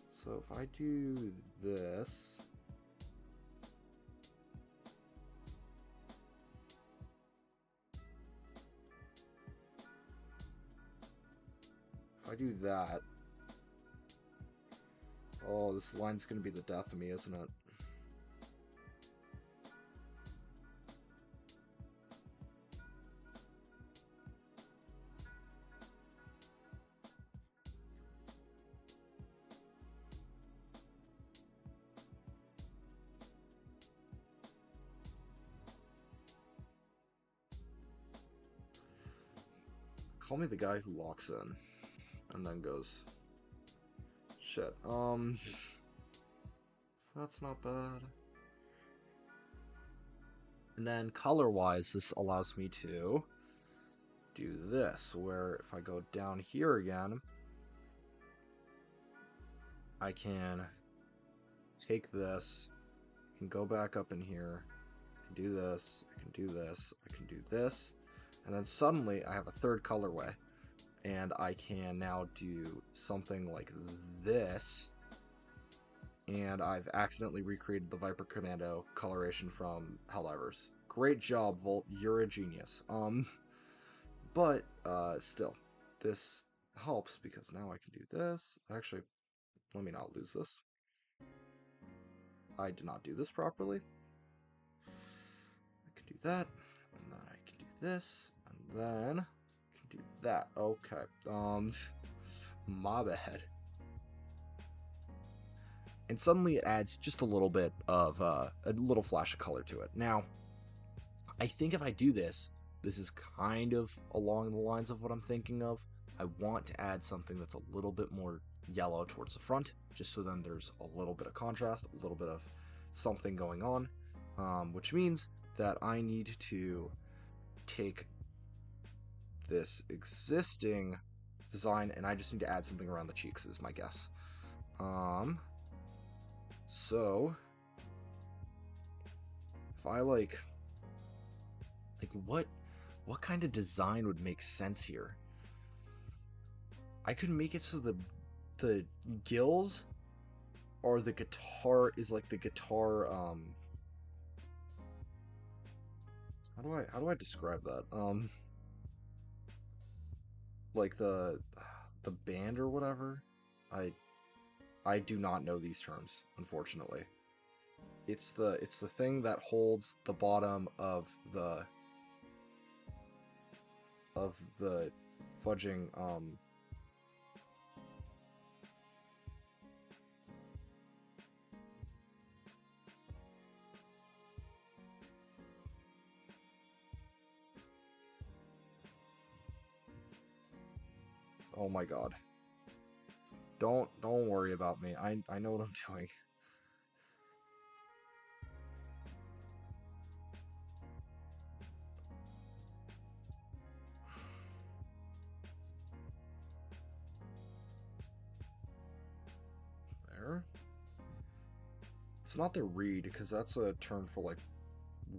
So if I do this... If I do that... Oh, this line's gonna be the death of me, isn't it? Call me the guy who walks in and then goes, shit, so that's not bad. And then color-wise, this allows me to do this, where if I go down here again, I can take this, I can go back up in here, I can do this, I can do this, I can do this, and then suddenly I have a third colorway, and I can now do something like this, and I've accidentally recreated the Viper Commando coloration from Helldivers. Great job, Volt, you're a genius. But still, this helps because now I can do this. Actually, let me not lose this. I did not do this properly. I can do that, and then I can do this, and then I can do that. Okay, my bad. And suddenly it adds just a little bit of, a little flash of color to it. Now, I think if I do this, this is kind of along the lines of what I'm thinking of. I want to add something that's a little bit more yellow towards the front, just so then there's a little bit of contrast, a little bit of something going on, which means that I need to take this existing design and I just need to add something around the cheeks is my guess. So if I like what kind of design would make sense here? I could make it so the gills or the guitar is like the guitar how do I describe that? Like the band or whatever. I I do not know these terms, unfortunately. It's the thing that holds the bottom of the fudging oh my god. Don't worry about me. I know what I'm doing. There. It's not the reed because that's a term for like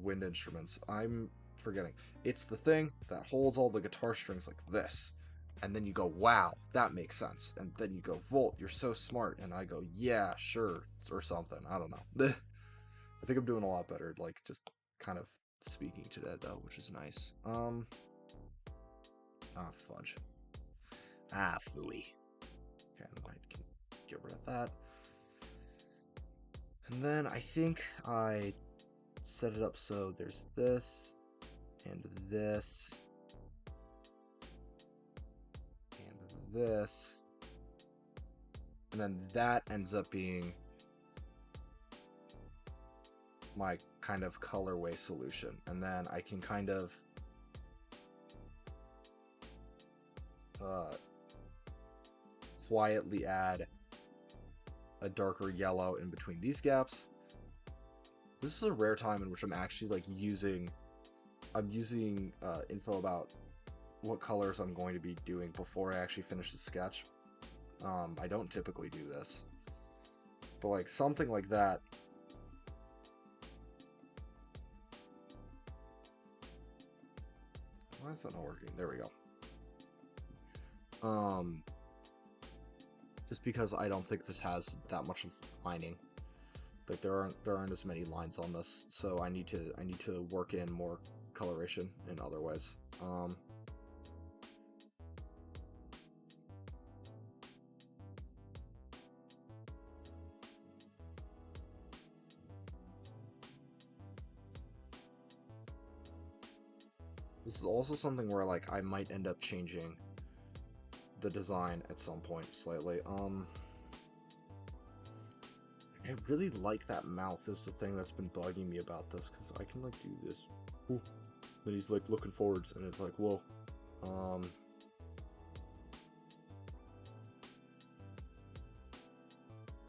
wind instruments. I'm forgetting. It's the thing that holds all the guitar strings like this. And then you go, wow, that makes sense. And then you go, Volt, you're so smart. And I go, yeah, sure, or something. I don't know. I think I'm doing a lot better, like just kind of speaking to that though, which is nice. Fudge. Phooey. Okay, I can get rid of that. And then I think I set it up so there's this and this and this, and then that ends up being my kind of colorway solution. And then I can kind of quietly add a darker yellow in between these gaps. This is a rare time in which I'm actually like using info about what colors I'm going to be doing before I actually finish the sketch. I don't typically do this, but like something like that. Why is that not working? There we go. Just because I don't think this has that much lining. Like there aren't as many lines on this, so I need to work in more coloration in other ways. This is also something where like I might end up changing the design at some point slightly. I really like that mouth is the thing that's been bugging me about this, because I can like do this. Ooh. Then he's like looking forwards and it's like, whoa.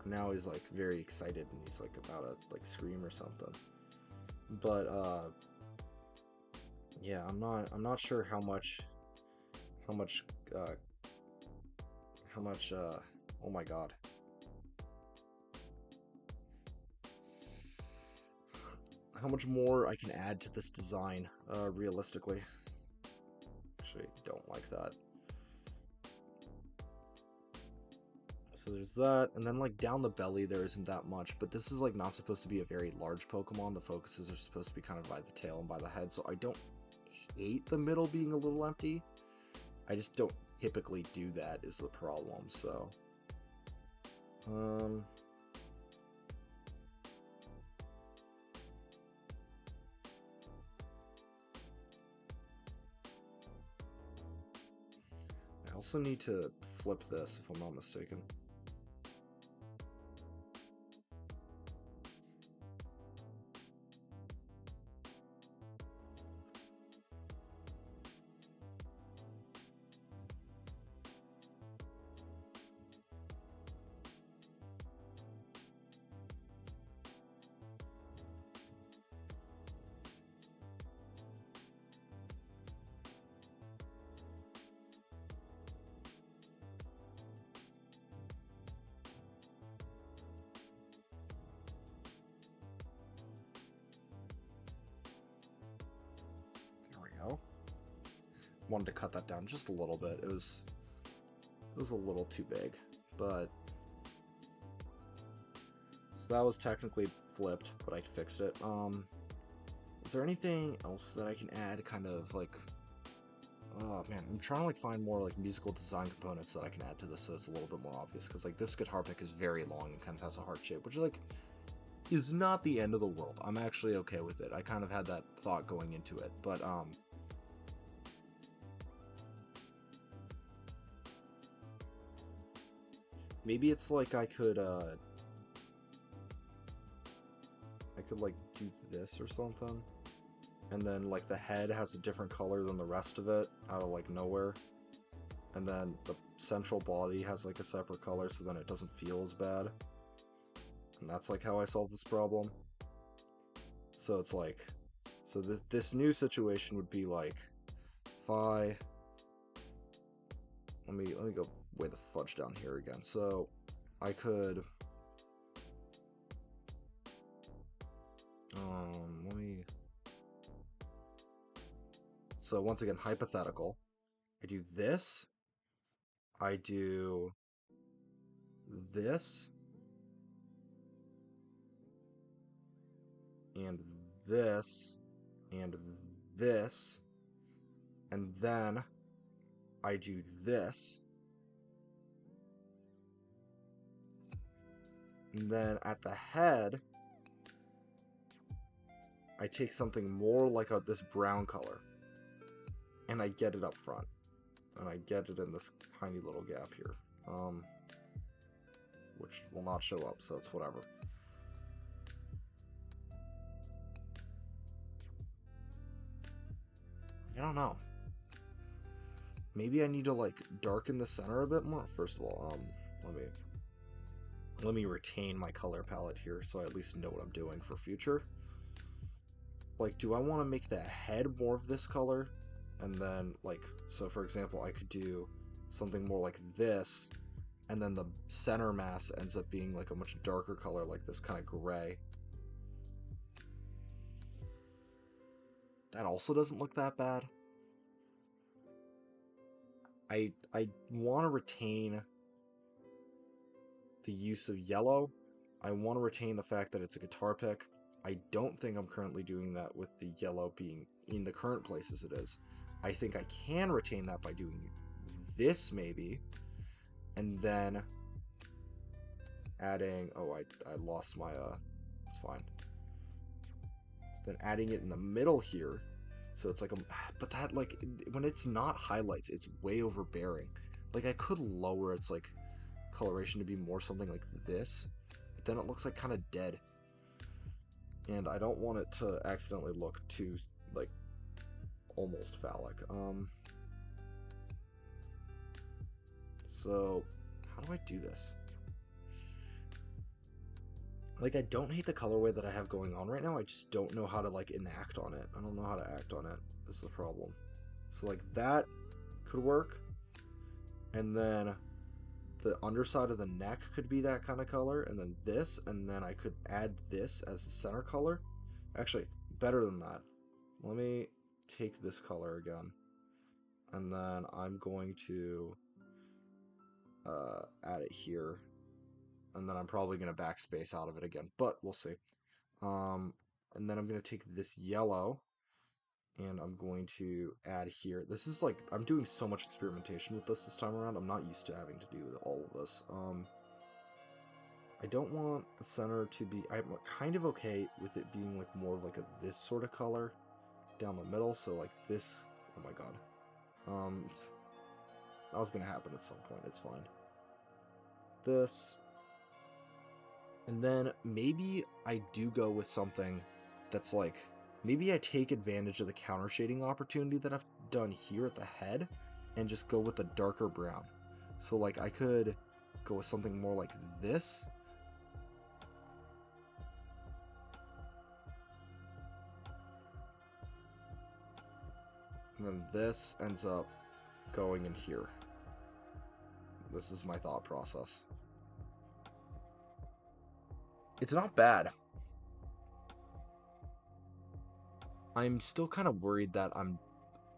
Now he's like very excited and he's like about to like scream or something. But yeah, I'm not sure how much oh my god. How much more I can add to this design, realistically. Actually, don't like that. So there's that, and then like down the belly there isn't that much, but this is like not supposed to be a very large Pokemon. The focuses are supposed to be kind of by the tail and by the head, so I don't hate the middle being a little empty. I just don't typically do that is the problem, so... I also need to flip this, if I'm not mistaken. wanted to cut that down just a little bit. It was a little too big, but so that was technically flipped, but I fixed it. Is there anything else that I can add? Kind of like, oh man, I'm trying to like find more like musical design components that I can add to this so it's a little bit more obvious. Because like this guitar pick is very long and kind of has a heart shape, which like is not the end of the world. I'm actually okay with it. I kind of had that thought going into it, but maybe it's like I could like do this or something, and then like the head has a different color than the rest of it out of like nowhere, and then the central body has like a separate color, so then it doesn't feel as bad. And that's like how I solve this problem. So it's like, so this new situation would be like, if I let me go way the fudge down here again. So I could let me, so once again, hypothetical, I do this, I do this, and this, and this, and then I do this, and then at the head, I take something more like this brown color, and I get it up front, and I get it in this tiny little gap here, which will not show up, so it's whatever. I don't know. Maybe I need to like darken the center a bit more. First of all, let me retain my color palette here so I at least know what I'm doing for future. Like, do I want to make the head more of this color? And then like, so for example, I could do something more like this, and then the center mass ends up being like a much darker color, like this kind of gray. That also doesn't look that bad. I want to retain the use of yellow. I want to retain the fact that it's a guitar pick. I don't think I'm currently doing that with the yellow being in the current places it is. I think I can retain that by doing this maybe, and then adding, oh, I lost my, it's fine. Then adding it in the middle here, so it's like a, but that like, when it's not highlights, it's way overbearing. Like I could lower its like coloration to be more something like this, but then it looks like kind of dead. And I don't want it to accidentally look too like almost phallic. So how do I do this? Like I don't hate the colorway that I have going on right now, I just don't know how to like enact on it. I don't know how to act on it, is the problem. So like that could work, and then the underside of the neck could be that kind of color, and then this, and then I could add this as the center color. Actually, better than that. Let me take this color again, and then I'm going to add it here, and then I'm probably going to backspace out of it again, but we'll see. And then I'm going to take this yellow, and I'm going to add here. This is like, I'm doing so much experimentation with this time around. I'm not used to having to do all of this. I don't want the center to be, I'm kind of okay with it being like more of like this sort of color down the middle. So like this, oh my god. That was going to happen at some point. It's fine. This. And then maybe I do go with something that's like, maybe I take advantage of the counter shading opportunity that I've done here at the head and just go with a darker brown. So like I could go with something more like this. And then this ends up going in here. This is my thought process. It's not bad. I'm still kind of worried that I'm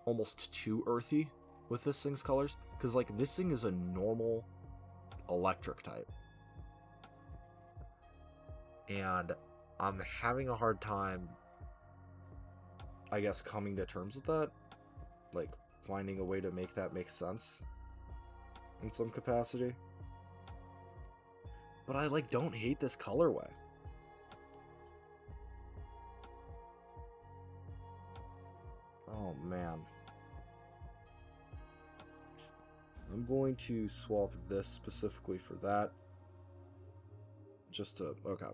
almost too earthy with this thing's colors, because like this thing is a normal electric type, and I'm having a hard time, I guess, coming to terms with that, like finding a way to make that make sense in some capacity. But I like don't hate this colorway. Oh man. I'm going to swap this specifically for that. Just to, okay.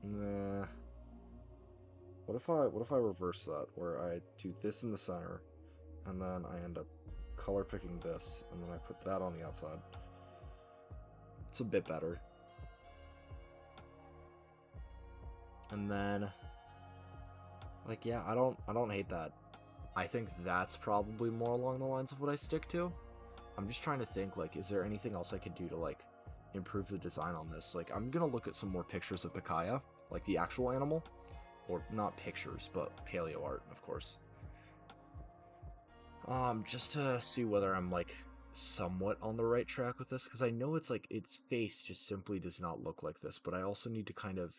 Nah. What if I reverse that, where I do this in the center, and then I end up color picking this, and then I put that on the outside. It's a bit better. And then, like, yeah, I don't hate that. I think that's probably more along the lines of what I stick to. I'm just trying to think, like, is there anything else I could do to, like, improve the design on this? Like, I'm gonna look at some more pictures of Pickaia, like the actual animal. Or not pictures, but paleo art, of course. Just to see whether I'm, like, somewhat on the right track with this, because I know it's, like, its face just simply does not look like this, but I also need to kind of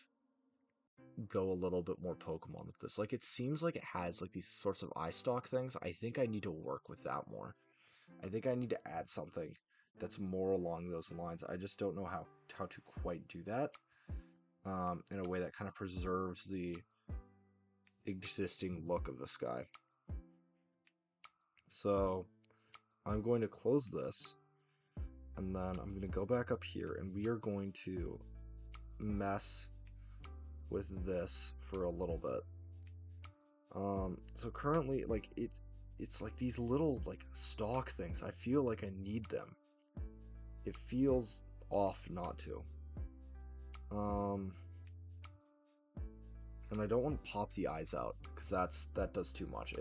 go a little bit more Pokemon with this. Like, it seems like it has, like, these sorts of eye stalk things. I think I need to work with that more. I think I need to add something that's more along those lines. I just don't know how to quite do that in a way that kind of preserves the existing look of the sky. So I'm going to close this, and then I'm going to go back up here, and we are going to mess with this for a little bit. So currently, like, it's like these little, like, stalk things. I feel like I need them. It feels off not to. And I don't want to pop the eyes out, because that does too much.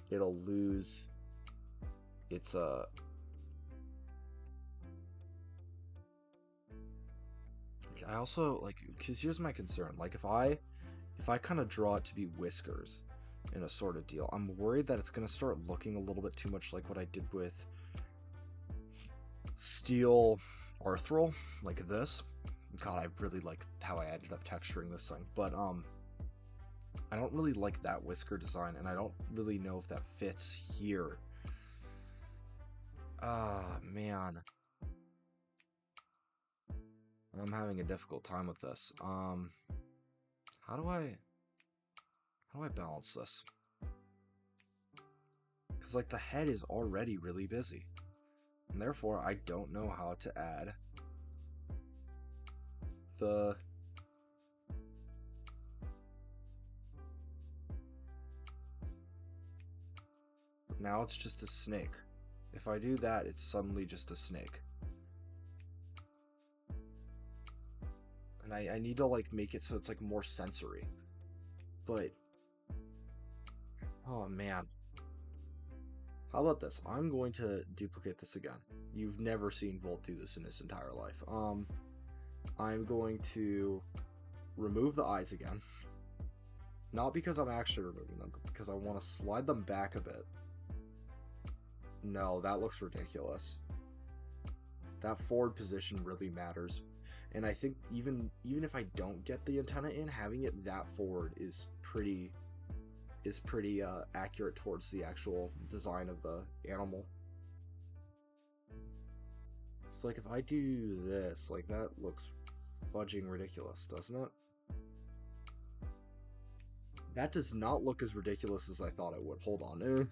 It'll lose its I also, like, because here's my concern. Like, if I kind of draw it to be whiskers in a sort of deal, I'm worried that it's going to start looking a little bit too much like what I did with Steel Arthril, like this. God, I really like how I ended up texturing this thing, but I don't really like that whisker design, and I don't really know if that fits here. Ah, man. I'm having a difficult time with this. How do I balance this? Because, like, the head is already really busy, and therefore I don't know how to add the now it's just a snake. If I do that, it's suddenly just a snake. And I need to, like, make it so it's, like, more sensory. But oh man. How about this? I'm going to duplicate this again. You've never seen Volt do this in his entire life. I'm going to remove the eyes again. Not because I'm actually removing them, but because I want to slide them back a bit. No, that looks ridiculous. That forward position really matters. And I think even if I don't get the antenna in, having it that forward is pretty accurate towards the actual design of the animal. So, like, if I do this, like, that looks fudging ridiculous, doesn't it? That does not look as ridiculous as I thought it would. Hold on.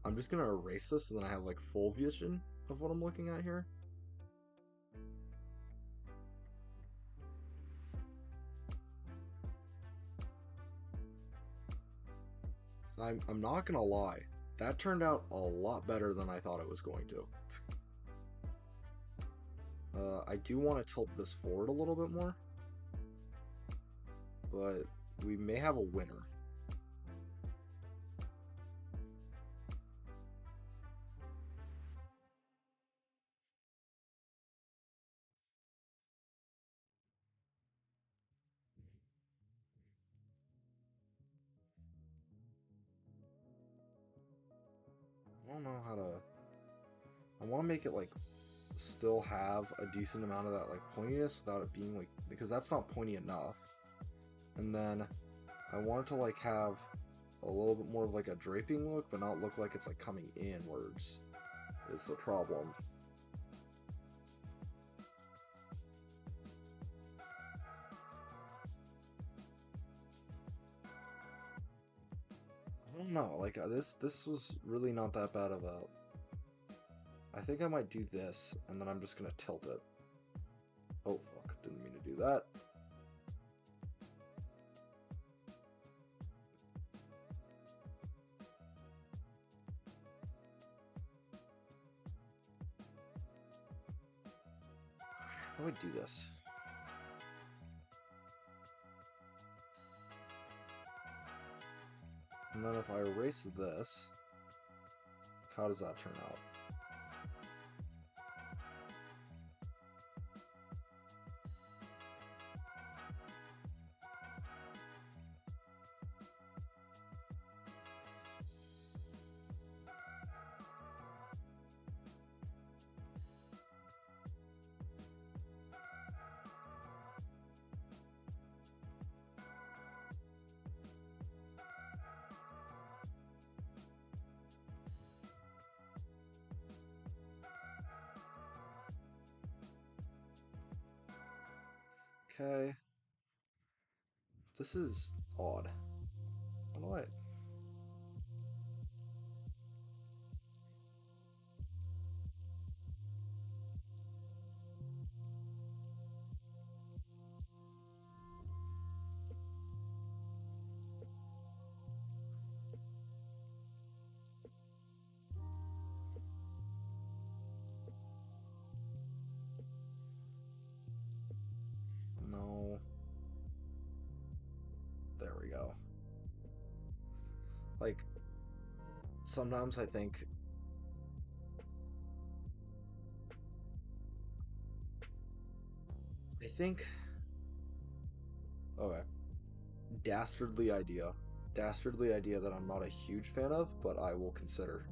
I'm just gonna erase this, and then I have, like, full vision of what I'm looking at here. I'm not gonna lie. That turned out a lot better than I thought it was going to. I do want to tilt this forward a little bit more, but we may have a winner. don't know how to. I want to make it like still have a decent amount of that like pointiness without it being like, because that's not pointy enough. And then I want it to like have a little bit more of like a draping look, but not look like it's like coming inwards. Is the problem. I don't know. Like this was really not that bad of a. I think I might do this, and then I'm just gonna tilt it. Oh fuck! Didn't mean to do that. How do I do this? And then if I erase this, how does that turn out? Okay. This is odd. How do I... No. There we go. Like, sometimes I think... Okay. Dastardly idea. Dastardly idea that I'm not a huge fan of, but I will consider.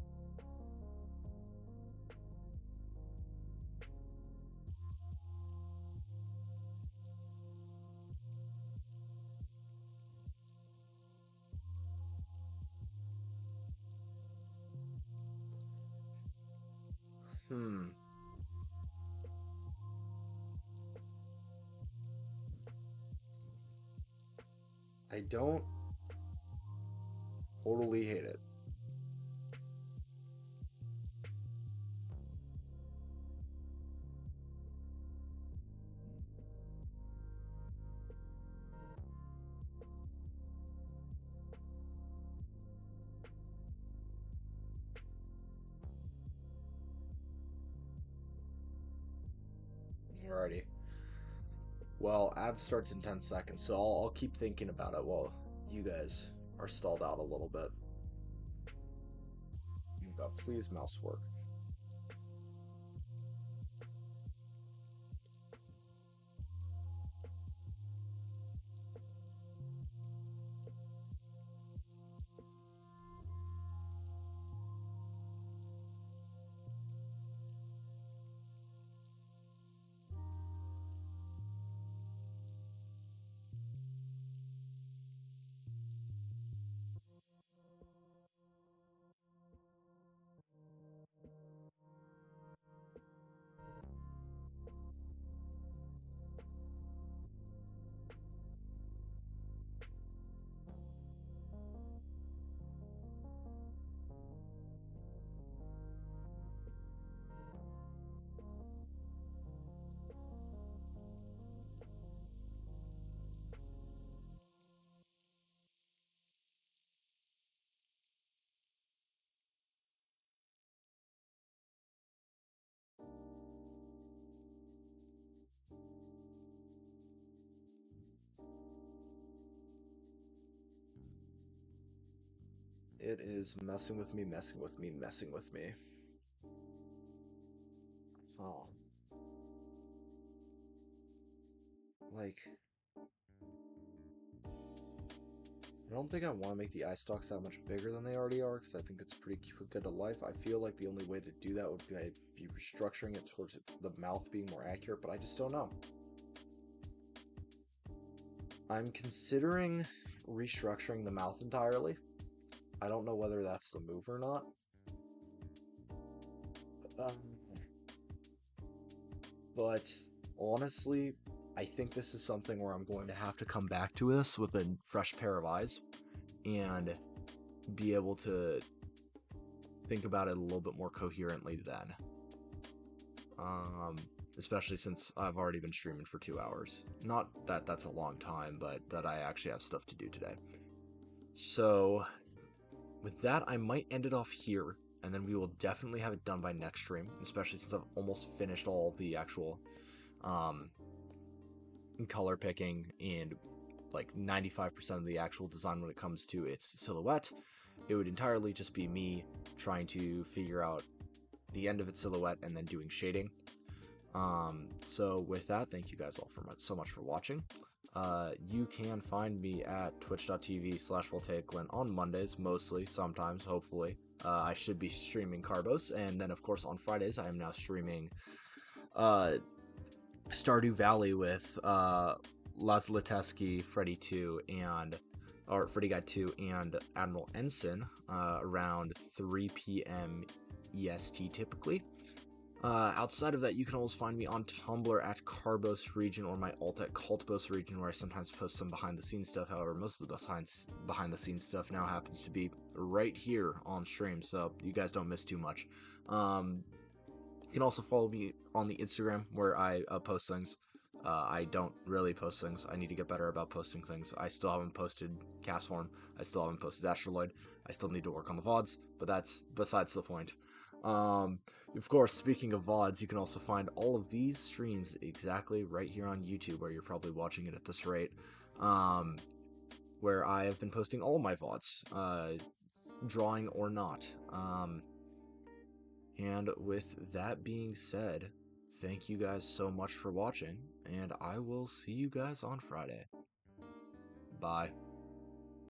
Hmm. I don't totally hate it. Alrighty. Well, ad starts in 10 seconds, so I'll keep thinking about it while you guys are stalled out a little bit. Please, mouse work. It is messing with me, messing with me, messing with me. Oh. Like... I don't think I want to make the eye stalks that much bigger than they already are, because I think it's pretty good to life. I feel like the only way to do that would be restructuring it towards the mouth being more accurate, but I just don't know. I'm considering restructuring the mouth entirely. I don't know whether that's the move or not. Um, but honestly, I think this is something where I'm going to have to come back to this with a fresh pair of eyes and be able to think about it a little bit more coherently then. Especially since I've already been streaming for 2 hours. Not that that's a long time, but that I actually have stuff to do today. So, with that, I might end it off here, and then we will definitely have it done by next stream, especially since I've almost finished all the actual color picking and like 95% of the actual design when it comes to its silhouette. It would entirely just be me trying to figure out the end of its silhouette and then doing shading. So with that, thank you guys all so much for watching. You can find me at twitch.tv/voltaic on Mondays, mostly, sometimes, hopefully. I should be streaming Carbos, and then of course on Fridays I am now streaming Stardew Valley with Lazlateski, Freddy 2, or Freddy Guy 2 and Admiral Ensign around 3 p.m. EST typically. Outside of that, you can always find me on Tumblr at Carbos Region or my alt at Cultbos Region, where I sometimes post some behind-the-scenes stuff. However, most of the behind-the-scenes stuff now happens to be right here on stream, so you guys don't miss too much. You can also follow me on the Instagram, where I post things. I don't really post things. I need to get better about posting things. I still haven't posted Castform. I still haven't posted Astroloid. I still need to work on the VODs, but that's besides the point. Of course, speaking of VODs, you can also find all of these streams exactly right here on YouTube, where you're probably watching it at this rate, where I have been posting all of my VODs, drawing or not. And with that being said, thank you guys so much for watching, and I will see you guys on Friday. Bye.